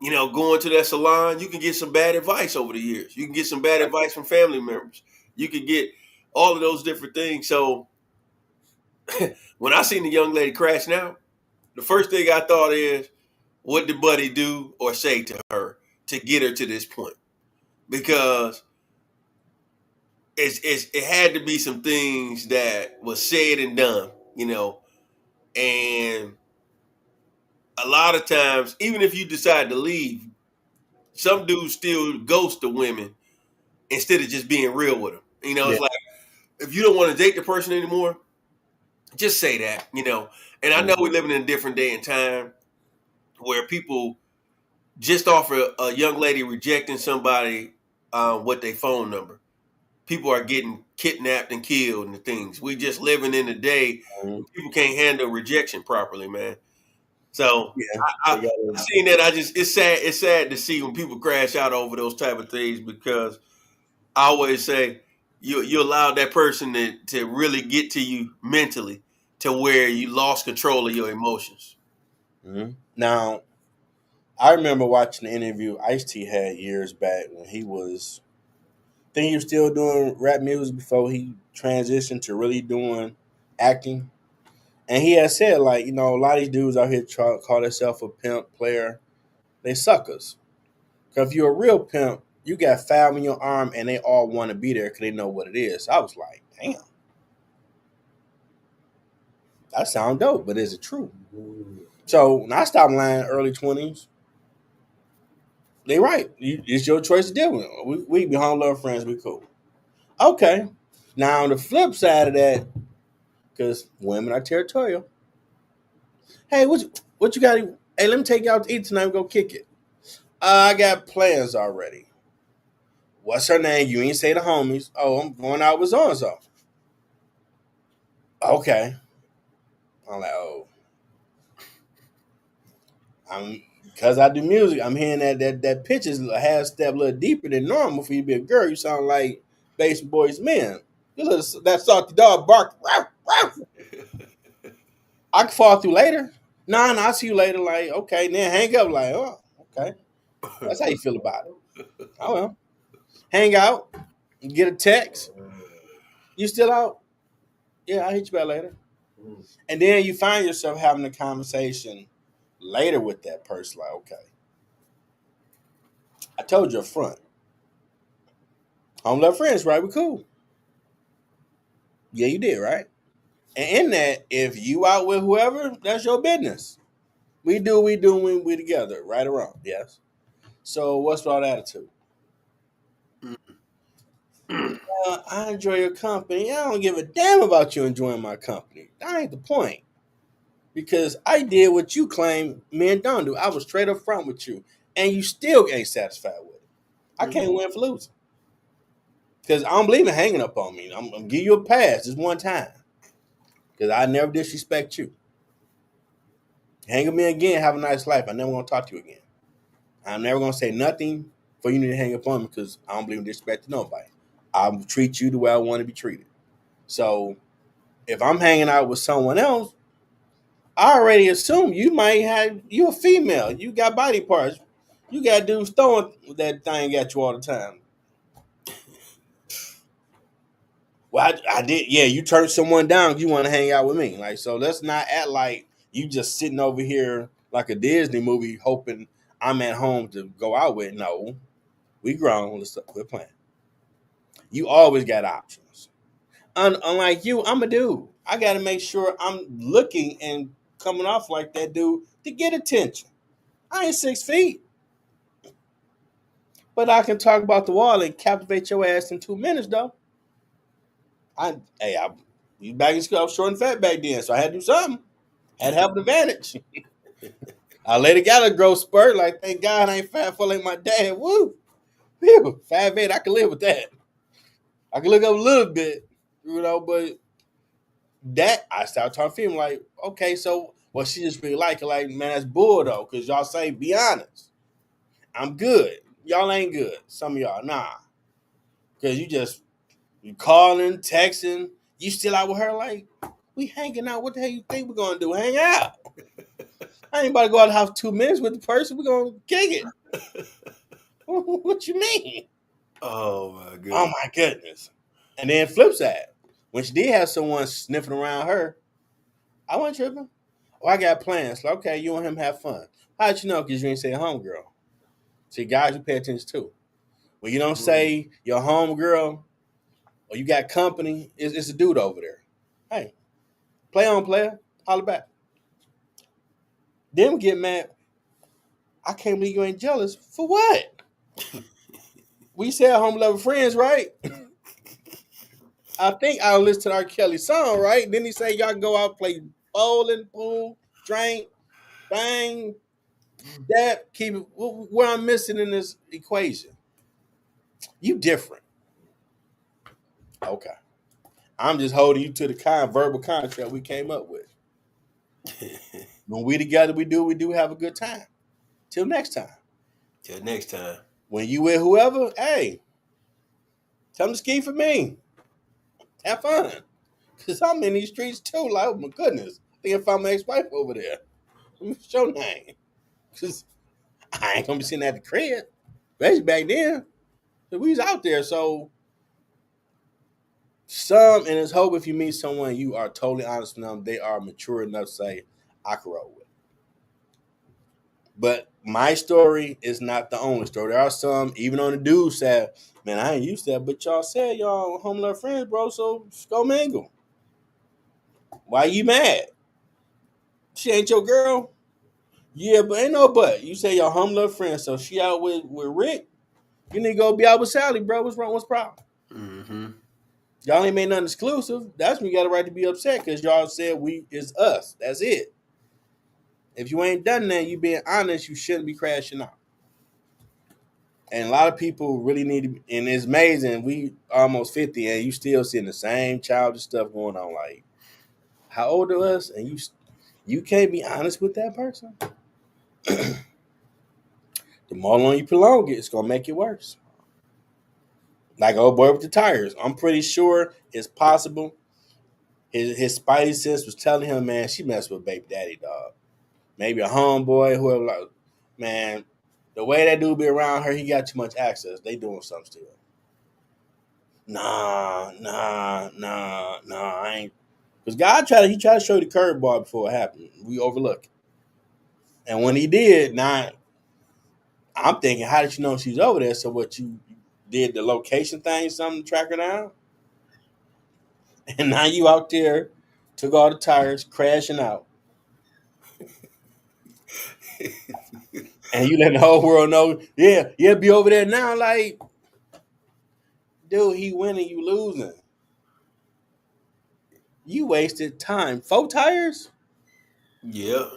going to that salon, you can get some bad advice over the years. You can get some bad advice from family members. You can get all of those different things. So when I seen the young lady crash now, the first thing I thought is, what did Buddy do or say to her to get her to this point? Because it had to be some things that was said and done, and a lot of times, even if you decide to leave, some dudes still ghost the women instead of just being real with them. Yeah. It's like, if you don't want to date the person anymore, just say that, And I know we're living in a different day and time where people just offer a young lady rejecting somebody with their phone number. People are getting kidnapped and killed and things. We just living in a day Mhm. where people can't handle rejection properly, man. So Yeah. I, They I, got I seen that. It's sad. It's sad to see when people crash out over those type of things, because I always say you allowed that person to really get to you mentally to where you lost control of your emotions. Now, I remember watching the interview Ice T had years back when he was, I think he was still doing rap music before he transitioned to really doing acting. And he had said, like, a lot of these dudes out here try to call themselves a pimp player. They suckers. Because if you're a real pimp, you got five in your arm and they all want to be there because they know what it is. I was like, damn, that sounds dope, but is it true? So when I stopped lying early 20s, they right. It's your choice to deal with it. We be home love friends, we cool. Okay. Now on the flip side of that, because women are territorial. Hey, what you got? Hey, let me take you out to eat tonight. We go kick it. I got plans already. What's her name? You ain't say the homies. Oh, I'm going out with so and so. Okay. I'm like, oh, I'm because I do music. I'm hearing that pitch is a half step a little deeper than normal for you to be a girl. You sound like Bass Boys Men. You little that salty dog bark. Rawr, rawr. I can fall through later. Nah, I'll see you later. Like, okay, then hang up. Like, oh, okay. That's how you feel about it. Oh well. Hang out, get a text. You still out? Yeah, I'll hit you back later. And then you find yourself having a conversation later with that person. Like, okay, I told you up front. Home love friends, right? We cool. Yeah, you did, right? And in that, if you out with whoever, that's your business. We do, when we together, right or wrong. Yes. So what's with all the attitude? I enjoy your company. I don't give a damn about you enjoying my company. That ain't the point. Because I did what you claim men don't do. I was straight up front with you, and you still ain't satisfied with it. I can't win for losing. Because I don't believe in hanging up on me. I'm gonna give you a pass this one time. Because I never disrespect you. Hang with me again, have a nice life. I never want to talk to you again. I'm never gonna say nothing for you to hang up on me because I don't believe in disrespect to nobody. I'll treat you the way I want to be treated. So if I'm hanging out with someone else, I already assume you might have you a female. You got body parts. You got dudes throwing that thing at you all the time. Well, I did. Yeah, you turned someone down. You want to hang out with me, like so. Let's not act like you just sitting over here like a Disney movie, hoping I'm at home to go out with. No, we grown. Let's quit playing. You always got options. Unlike you, I'm a dude. I got to make sure I'm looking and coming off like that dude to get attention. I ain't 6 feet, but I can talk about the wall and captivate your ass in 2 minutes, though. I you back in school. I was short and fat back then, so I had to do something. Had to have an advantage. I later got a growth spurt. Like, thank God I ain't fat for like my dad. Woo, phew, 5'8". I can live with that. I can look up a little bit, but that I started talking to him like, okay, so what she just really like, man, that's bull though, because y'all say be honest. I'm good. Y'all ain't good. Some of y'all, nah. Because you calling, texting, you still out with her like, we hanging out. What the hell you think we're gonna do? Hang out. I ain't about to go out of the house 2 minutes with the person. We're gonna kick it. What you mean? Oh my Oh goodness. my goodness. And then flip side, when she did have someone sniffing around her, I wasn't tripping. Oh, I got plans. Like, okay, you and him have fun. How'd you know? Because you ain't say homegirl. See, guys, you pay attention too. When you don't Mm. say your homegirl or you got company, it's a dude over there. Hey, play on, player. Holler back. Them get mad. I can't believe you ain't jealous. For what? We said home level friends, right? I think I listened to R. Kelly song, right? Then he say y'all go out play bowling, pool, drink, bang, that keep it. What I'm missing in this equation? You different. Okay. I'm just holding you to the verbal contract we came up with. When we together, we do have a good time. Till next time. Till next time. When you with whoever, hey, tell them to ski for me. Have fun. Cause I'm in these streets too. Like, oh my goodness. I think I found my ex-wife over there. What's your name? Cause I ain't gonna be sitting at the crib. Especially back then. So we was out there. So and it's hope if you meet someone you are totally honest with them, they are mature enough to say, I can roll with. But my story is not the only story. There are some, even on the dude side, man, I ain't used to that, but y'all said y'all home love friends, bro, so just go mingle. Why you mad? She ain't your girl? Yeah, but ain't no but. You say y'all home love friends, so she out with Rick. You need to go be out with Sally, bro. What's wrong? What's the problem? Mm-hmm. Y'all ain't made nothing exclusive. That's when you got a right to be upset because y'all said we is us. That's it. If you ain't done that, you being honest, you shouldn't be crashing out. And a lot of people really need to, and it's amazing. We almost 50 and you still seeing the same childish stuff going on. Like, how old are us? And you can't be honest with that person. The more long you prolong it, it's gonna make it worse. Like old boy with the tires. I'm pretty sure it's possible. His spidey sense was telling him, man, she messed with baby daddy, dog. Maybe a homeboy, whoever. Like, man, the way that dude be around her, he got too much access. They doing something still. Nah. I ain't. Because he tried to show you the curveball before it happened. We overlook it. And when he did, now I'm thinking, how did you know she's over there? So what you did the location thing, something to track her down? And now you out there, took all the tires, crashing out. And you let the whole world know, yeah, be over there now. Like, dude, he winning, you losing. You wasted time. 4 tires? Yeah.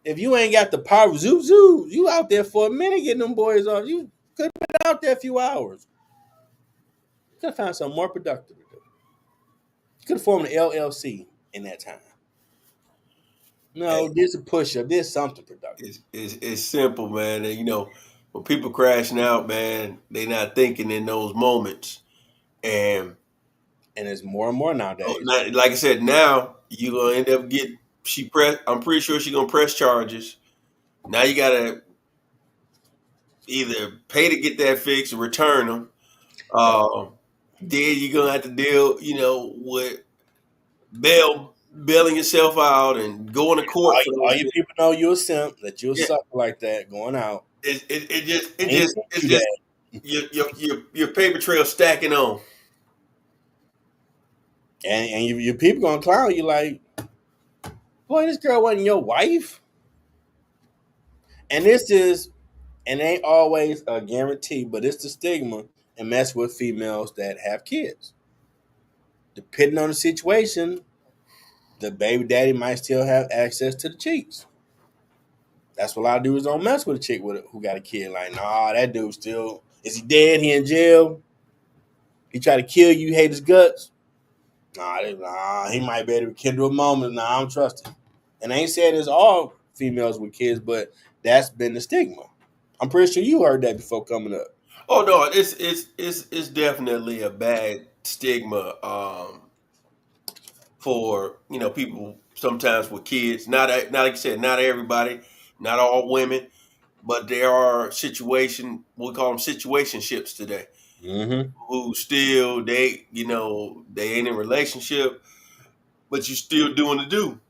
If you ain't got the power, zoo, you out there for a minute getting them boys off. You could have been out there a few hours. Could have found something more productive to do. You could have formed an LLC in that time. Hey, No, this a push up. This something productive. it's simple, man. And, when people crashing out, man, they not thinking in those moments. And And it's more and more nowadays. like I said, now you gonna end up get she press. I'm pretty sure she gonna press charges. Now you gotta either pay to get that fixed or return them. Yep. Then you're gonna have to deal, with bailing yourself out and going to court for All those you things. people know you're a simp, that you're a Yeah, sucker like that, going out. Ain't it's you just that. your paper trail stacking on. And your people gonna clown you like, boy, this girl wasn't your wife. And this is, and ain't always a guarantee, but it's the stigma and mess with females that have kids. Depending on the situation, the baby daddy might still have access to the cheeks. That's what a lot of dudes don't mess with a chick who got a kid. Like, nah, that dude still is he dead? He in jail? He try to kill you? Hate his guts? Nah, he might be able to kindle a moment. Nah, I don't trust him. And I ain't saying it's all females with kids, but that's been the stigma. I'm pretty sure you heard that before coming up. Oh no, it's definitely a bad stigma for people sometimes with kids. Not like you said, not everybody. not all women, but there are we call them situationships today, Mm-hmm. who still they ain't in a relationship, but you still doing the do.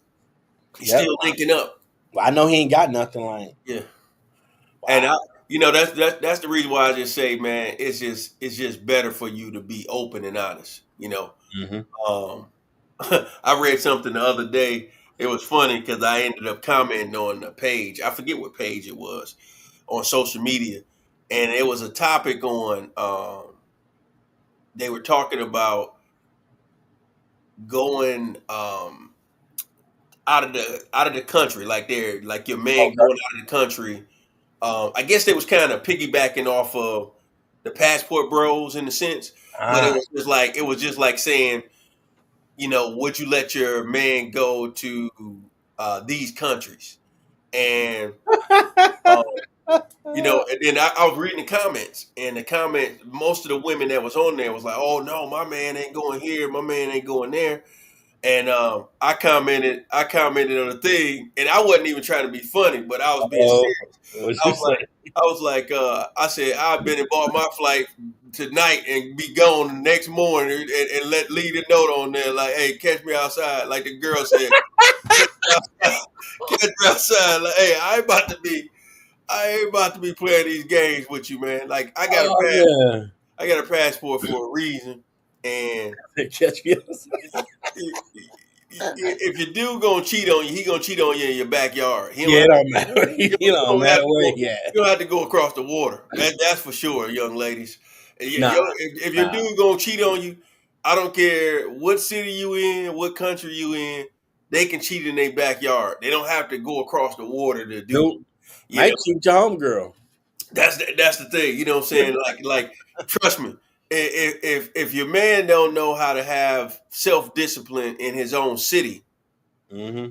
You Yep. still linking up. I know he ain't got nothing like. Yeah. And Wow. that's the reason why I just say, man, it's just better for you to be open and honest. Mm-hmm. Um, I read something the other day. It was funny because I ended up commenting on a page. I forget what page it was on social media, and it was a topic on. They were talking about going out of the country, like your man Okay. going out of the country. I guess they was kind of piggybacking off of the passport bros in a sense, but Ah. it was just like saying, would you let your man go to these countries? And um, and then I was reading the comments, and most of the women that was on there was like, "Oh no, my man ain't going here, my man ain't going there." And I commented on a thing, and I wasn't even trying to be funny, but I was being Oh, serious. what I you was say? I said, I've been and bought my flight tonight and be gone the next morning, and leave a note on there like, hey, catch me outside. Like the girl said, catch me outside. Catch me outside. Like, hey, I ain't about to be playing these games with you, man. Like Oh yeah. I got a passport for a reason, and Catch me outside. if your dude gonna cheat on you, he gonna cheat on you in your backyard. He don't Yeah, have it don't matter. you You don't, you don't don't have matter to where go. he at. You don't have to go across the water. That's for sure, young ladies. Nah, If your nah. dude gonna cheat on you, I don't care what city you in, what country you in. They can cheat in their backyard. They don't have to go across the water to do it. Nope. You know, Might cheat your homegirl. that's the thing. You know what I'm saying? Like trust me. If your man don't know how to have self discipline in his own city, Mm-hmm.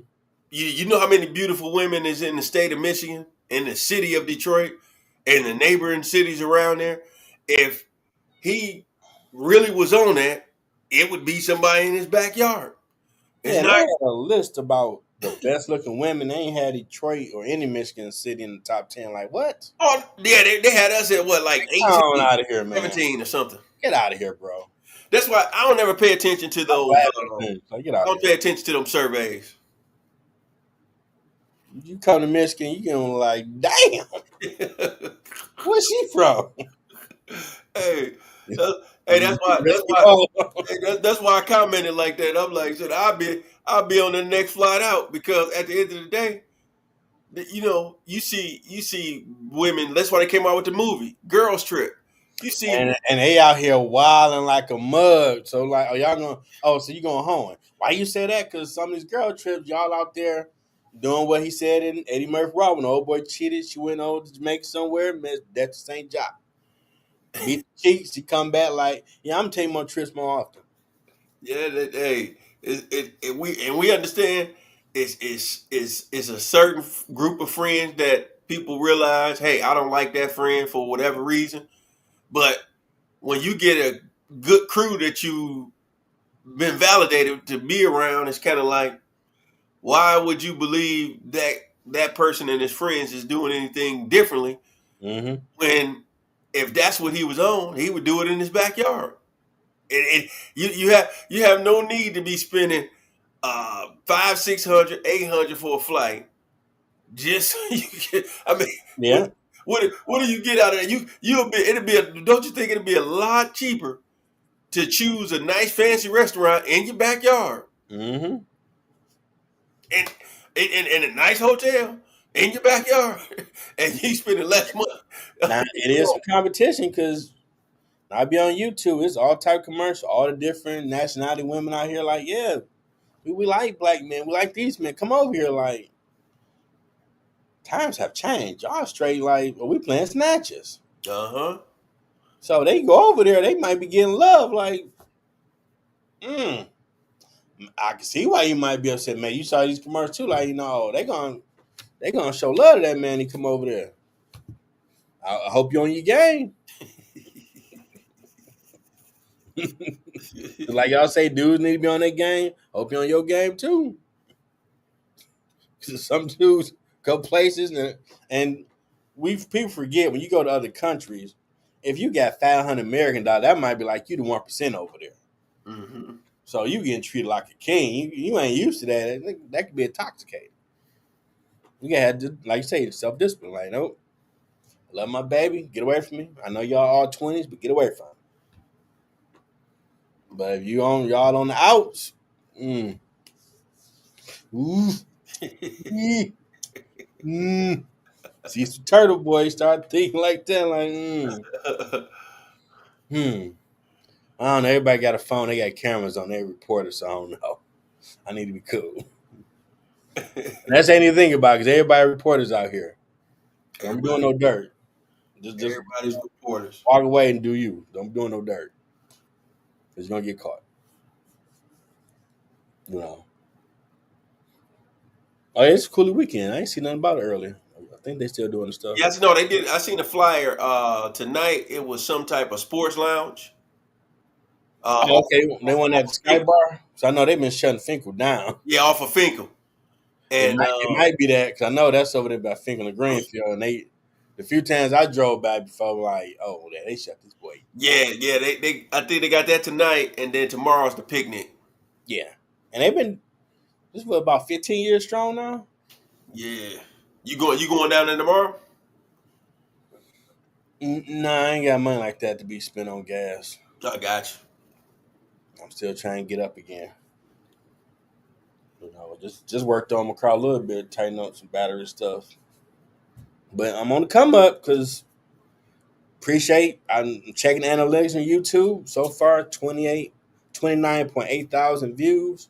you know how many beautiful women is in the state of Michigan, in the city of Detroit, and the neighboring cities around there. If he really was on that, it would be somebody in his backyard. It's Yeah, they not. had a list about the best looking women. They ain't had Detroit or any Michigan city in the top 10. Like, what? Oh yeah, they had us at what, like Get on 18, out of here, man. 17 or something. Get out of here, bro. That's why I don't ever pay attention to I'm those. laughing at things. Like, get I out of don't here. pay attention to them surveys. You come to Michigan, you gonna like, damn, where's she from? Hey, that- hey, You oh, that's why I commented like that. I'm like, shit, I'll be on the next flight out, because at the end of the day, you see women. That's why they came out with the movie Girls Trip. You see, and they out here wilding like a mug. So like, oh y'all going? Oh, so you going home? Why you say that? Because some of these girl trips, y'all out there doing what he said in Eddie Murphy Robin. The old boy cheated. She went over to Jamaica somewhere. That's the same job. Beat the cheeks. She come back like, yeah, I'm taking more trips more often. yeah, hey, we understand it's a certain group of friends that people realize, hey, I don't like that friend for whatever reason. But when you get a good crew that you been validated to be around, it's kind of like, why would you believe that person and his friends is doing anything differently, Mm-hmm. when if that's what he was on, he would do it in his backyard. You have no need to be spending 500, 600, 800 for a flight, just so you get. I mean, what Yeah. what do you get out of that? Don't you think it'll be a lot cheaper to choose a nice fancy restaurant in your backyard, Mm-hmm. and in a nice hotel in your backyard, and you spending less money? Now it is some competition because I be on YouTube. It's all type of commercial, all the different nationality women out here. Like, yeah, we like black men. We like these men. Come over here. Like, times have changed. Y'all straight like, well, we playing snatches. Uh-huh. So they go over there. They might be getting love. Like, mm, I can see why you might be upset, man. You saw these commercials too. Like, they gonna show love to that man. He come over there. I hope you're on your game. Like y'all say, dudes need to be on their game. Hope you're on your game too. Cause some dudes Go places and we people forget when you go to other countries, if you got $500 American, that might be like you the 1% over there. Mm-hmm. So you getting treated like a king. You ain't used to that. That could be intoxicating. You gotta have to, like you say, self discipline. Like, nope, I love my baby. Get away from me. I know y'all all 20s, but get away from me. But if y'all on the outs, mm, ooh, ee, mm. See some turtle boys start thinking like that, like, hmm. I don't know. Everybody got a phone. They got cameras on their reporter, so I don't know. I need to be cool. And that's anything about because everybody reporters out here. Don't be doing Everybody, no dirt. Just everybody's reporters. walk away and do you. Don't be doing no dirt because you're gonna get caught. You know. Oh, yeah, it's a cool weekend. I ain't seen nothing about it earlier. I think they still doing the stuff. Yes, no, they did. I seen a flyer tonight. It was some type of sports lounge. Oh, Off, okay. They off, want off that of Sky Finkel. Bar. So I know they've been shutting Finkel down. Yeah, off of Finkel. It And might be that because I know that's over there by Finkel and Greenfield, and the few times I drove by before, like, oh, yeah, they shut this boy down. yeah, they I think they got that tonight, and then tomorrow's the picnic. Yeah, and they've been this was about 15 years strong now. Yeah, you going down there tomorrow? Nah, I ain't got money like that to be spent on gas. I got I'm still trying to get up again. You know, just worked on my car a little bit, tighten up some battery stuff. But I'm on the come up because appreciate I'm checking analytics on YouTube. So far, 29.8 thousand views.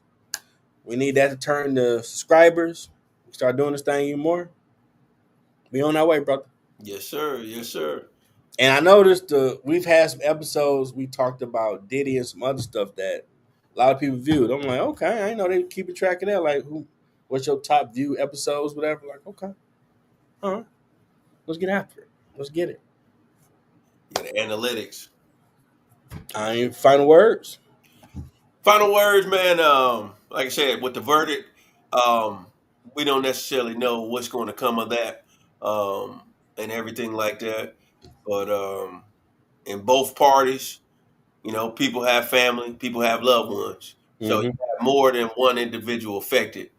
We need that to turn to subscribers. We start doing this thing even more. We on our way, brother. you. Yes, sir. Yes, sir. And I noticed we've had some episodes we talked about Diddy and some other stuff that a lot of people viewed. I'm like, okay, I didn't know they keeping track of that. Like, what's your top view episodes, whatever? Like, okay, all right, let's get after it. Let's get it. Yeah, the analytics. I ain't final words. Final words, man. Like I said, with the verdict, um, we don't necessarily know what's going to come of that, and everything like that. But in both parties, people have family, people have loved ones, so you Mm-hmm. have more than one individual affected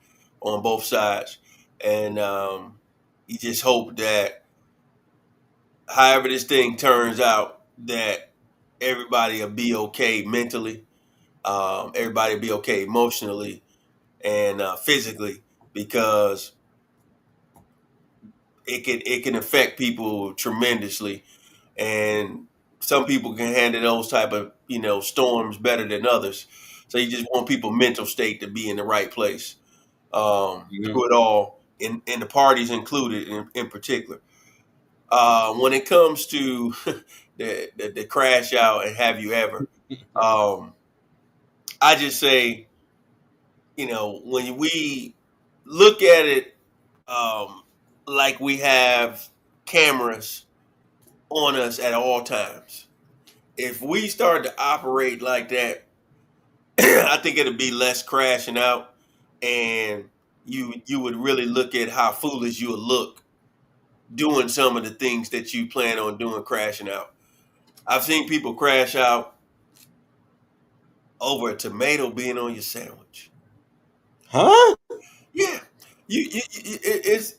on both sides, and you just hope that however this thing turns out, that everybody will be okay mentally, everybody will be okay emotionally and physically, because it can affect people tremendously, and some people can handle those type of storms better than others. So you just want people mental state to be in the right place Mm-hmm. through it all, and the parties included in particular. When it comes to the crash out and have you ever, um, I just say, when we look at it, um, like we have cameras on us at all times. If we start to operate like that, I think it'll be less crashing out, and you would really look at how foolish you would look doing some of the things that you plan on doing, crashing out. I've seen people crash out over a tomato being on your sandwich. Huh? Yeah, it's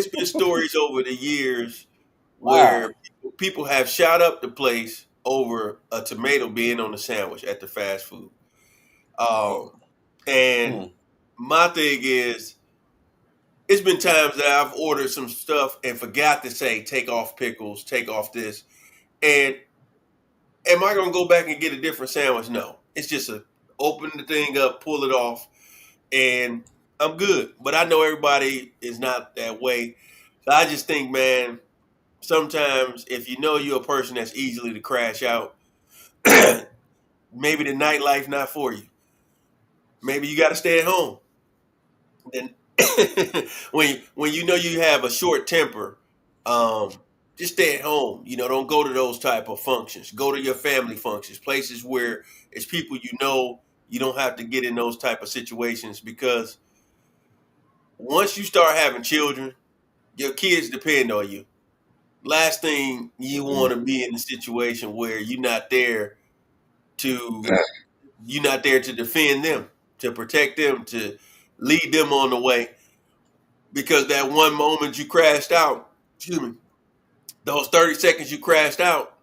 been Wow. stories over the years Wow. where people have shot up the place over a tomato being on the sandwich at the fast food. Um, and Hmm. my thing is, it's been times that I've ordered some stuff and forgot to say take off pickles, take off this, and am I gonna go back and get a different sandwich? No, it's just a open the thing up, pull it off, and I'm good. But I know everybody is not that way. So I just think, man, sometimes if you know you're a person that's easily to crash out, maybe the nightlife not for you. Maybe you got to stay at home. Then when you know you have a short temper, just stay at home. Don't go to those type of functions. Go to your family functions, places where it's people you know. You don't have to get in those type of situations, because once you start having children, your kids depend on you. Last thing you Mm. want to be in a situation where to you're not there to defend them, to protect them, to lead them on the way. Because that one moment you crashed out, excuse me, those 30 seconds you crashed out,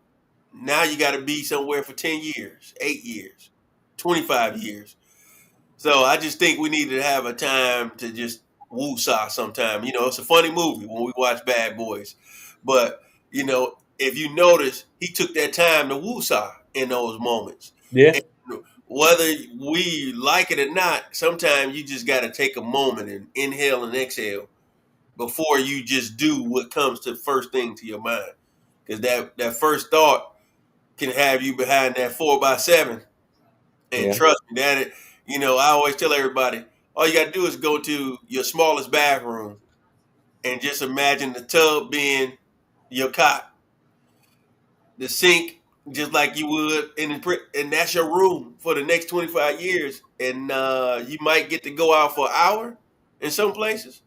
now you got to be somewhere for 10 years, 8 years, 25 years. So I just think we need to have a time to just woo-saw sometime. It's a funny movie when we watch Bad Boys. But, if you notice, he took that time to woo-saw in those moments. Yeah. And whether we like it or not, sometimes you just got to take a moment and inhale and exhale before you just do what comes to first thing to your mind. Because that first thought can have you behind that 4x7. And Yeah. trust me, I always tell everybody, all you got to do is go to your smallest bathroom and just imagine the tub being your cot, the sink, just like you would, and that's your room for the next 25 years. And you might get to go out for an hour in some places.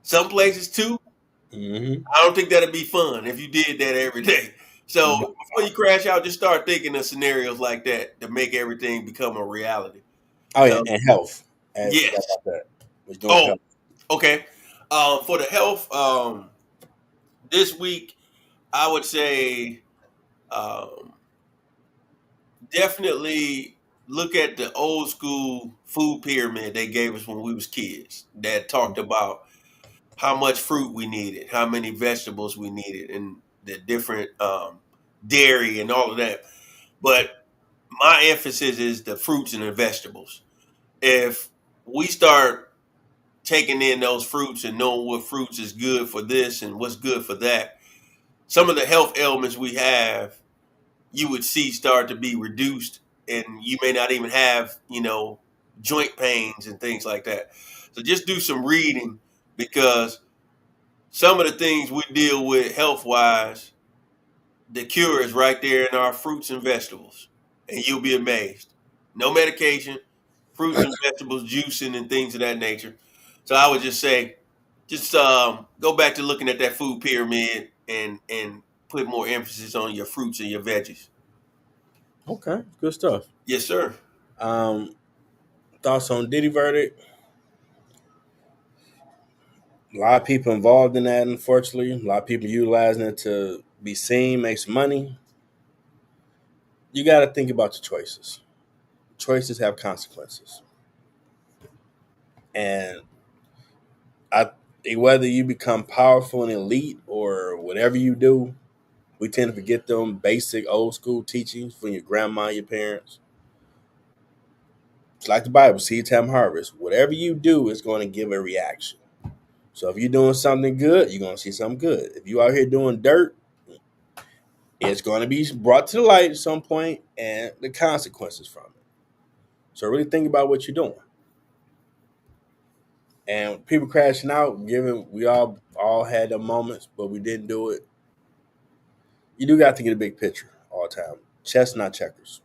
Some places, too. Mm-hmm. I don't think that'd be fun if you did that every day. So before you crash out, just start thinking of scenarios like that to make everything become a reality. Oh yeah, So and health. I forgot yes. about that. What's doing for Oh, health? okay. For the health, this week I would say um, definitely look at the old school food pyramid they gave us when we was kids. That talked about how much fruit we needed, how many vegetables we needed, and the different dairy and all of that. But my emphasis is the fruits and the vegetables. If we start taking in those fruits and knowing what fruits is good for this and what's good for that, some of the health ailments we have, you would see start to be reduced, and you may not even have, joint pains and things like that. So just do some reading because some of the things we deal with health wise, the cure is right there in our fruits and vegetables, and you'll be amazed. No medication, fruits and vegetables, juicing, and things of that nature. So I would just say, just go back to looking at that food pyramid and put more emphasis on your fruits and your veggies. Okay, good stuff. Yes, sir. Um, Thoughts on Diddy verdict? A lot of people involved in that, unfortunately. A lot of people utilizing it to be seen, make some money. You got to think about your choices. Choices have consequences, and I whether you become powerful and elite or whatever you do, we tend to forget them basic old school teachings from your grandma, your parents. It's like the Bible, seed time harvest. Whatever you do is going to give a reaction. So if you're doing something good, you're going to see something good. If you out here doing dirt, it's going to be brought to the light at some point and the consequences from it. So really think about what you're doing. And people crashing out, given we all had their moments, but we didn't do it. You do got to get a big picture all the time. Chess, not checkers.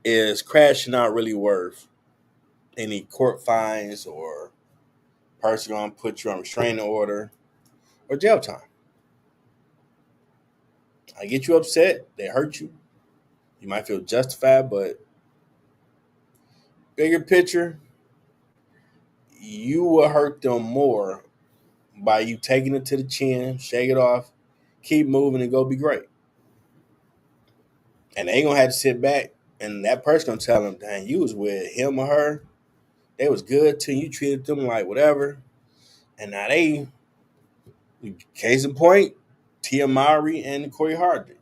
Is crashing out really worth any court fines or person going to put you on restraining order or jail time? I get you upset. They hurt you. You might feel justified, but bigger picture, you will hurt them more by you taking it to the chin, shake it off, keep moving, and go be great. And they ain't gonna have to sit back, and that person gonna tell them, "Dang, you was with him or her. They was good to you. You treated them like whatever." And now they, case in point, Tia Mowry and Corey Hardrick.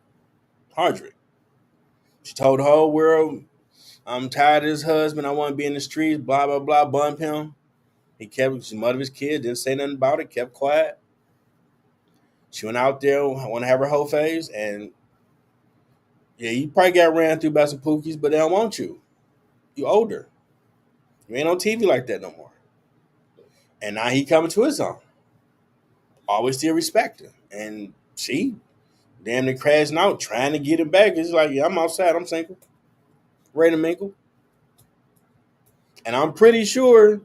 She told the whole world, "I'm tired of his husband. I want to be in the streets." Blah blah blah. Bump him. He kept his mother of his kids. Didn't say nothing about it. Kept quiet. She went out there, want to have her whole phase, and yeah, you probably got ran through by some pookies, but they don't want you. You older. You ain't on TV like that no more. And now he coming to his own. Always still respect her. And she damn near crashing out, trying to get him back. It's like, yeah, I'm outside. I'm single. Ready to mingle. And I'm pretty sure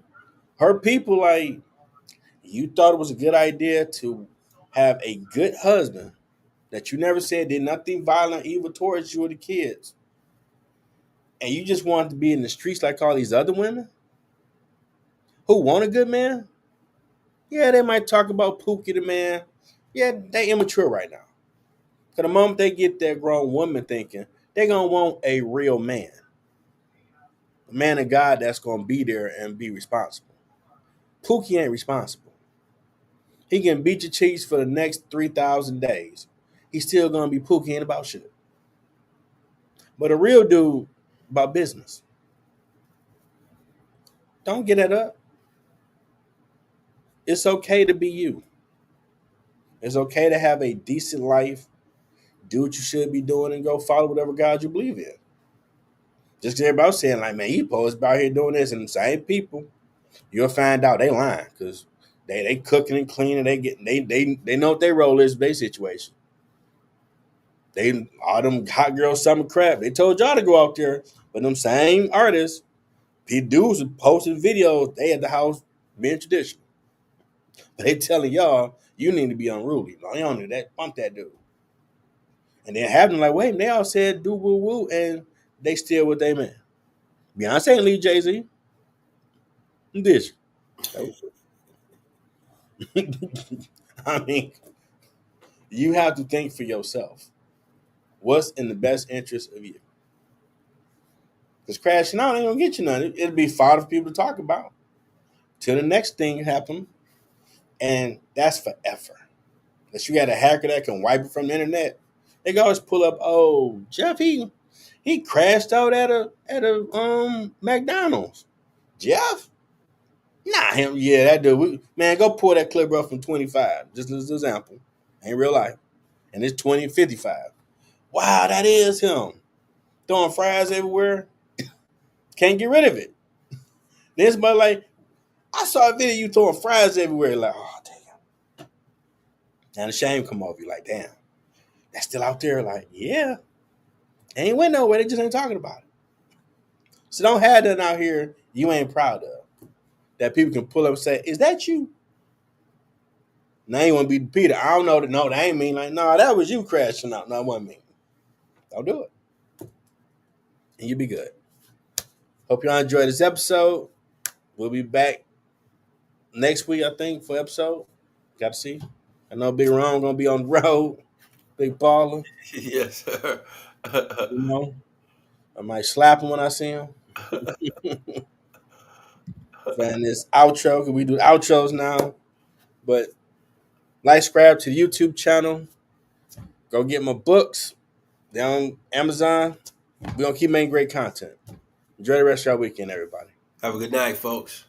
Her people, like, you thought it was a good idea to have a good husband that you never said did nothing violent, evil towards you or the kids, and you just wanted to be in the streets like all these other women who want a good man. Yeah, they might talk about Pookie the man. Yeah, they immature right now. Because the moment they get that grown woman thinking, they're going to want a real man. A man of God that's going to be there and be responsible. Pookie ain't responsible. He can beat your cheeks for the next 3,000 days. He's still going to be Pookie ain't about shit. But a real dude about business. Don't get that up. It's okay to be you. It's okay to have a decent life, do what you should be doing, and go follow whatever God you believe in. Just because everybody saying, like, man, you post about here doing this, and the same people, you'll find out they lying because they cooking and cleaning, they know what their role is in their situation. They all them hot girl summer crap. They told y'all to go out there, but them same artists, dudes posting videos, they at the house being traditional. But they telling y'all you need to be unruly. No, you don't need that. Bump that dude. And then having like, wait, they all said do woo woo, and they still with they man. Beyonce ain't leave Jay-Z. Did she? I mean, you have to think for yourself. What's in the best interest of you? Because crashing out ain't gonna get you nothing. It'll be fodder for people to talk about till the next thing happen, and that's forever. Unless you got a hacker that can wipe it from the internet, they can always pull up. Oh, Jeff, he crashed out at a McDonald's. Jeff, nah, him. Yeah, that dude. Man, go pull that clip up from 25. Just as an example, ain't real life, and it's 2055. Wow, that is him throwing fries everywhere. Can't get rid of it. Then somebody like, I saw a video of you throwing fries everywhere. Like, oh damn. And the shame come over you. Like, damn, that's still out there. Like, yeah, ain't went nowhere. They just ain't talking about it. So don't have that out here you ain't proud of. That people can pull up and say, is that you? Now you want to be Peter. I don't know that. No, that ain't mean. Like, no, that was you crashing out. No, it wasn't me. Don't do it. And you'll be good. Hope y'all enjoyed this episode. We'll be back next week, I think, for episode. Got to see. I know Big Ron gonna be on the road. Big baller. Yes, sir. You know, I might slap him when I see him. And this outro, because we do outros now. But like, subscribe to the YouTube channel. Go get my books. They're on Amazon. We're gonna keep making great content. Enjoy the rest of your weekend, everybody. Have a good night, folks.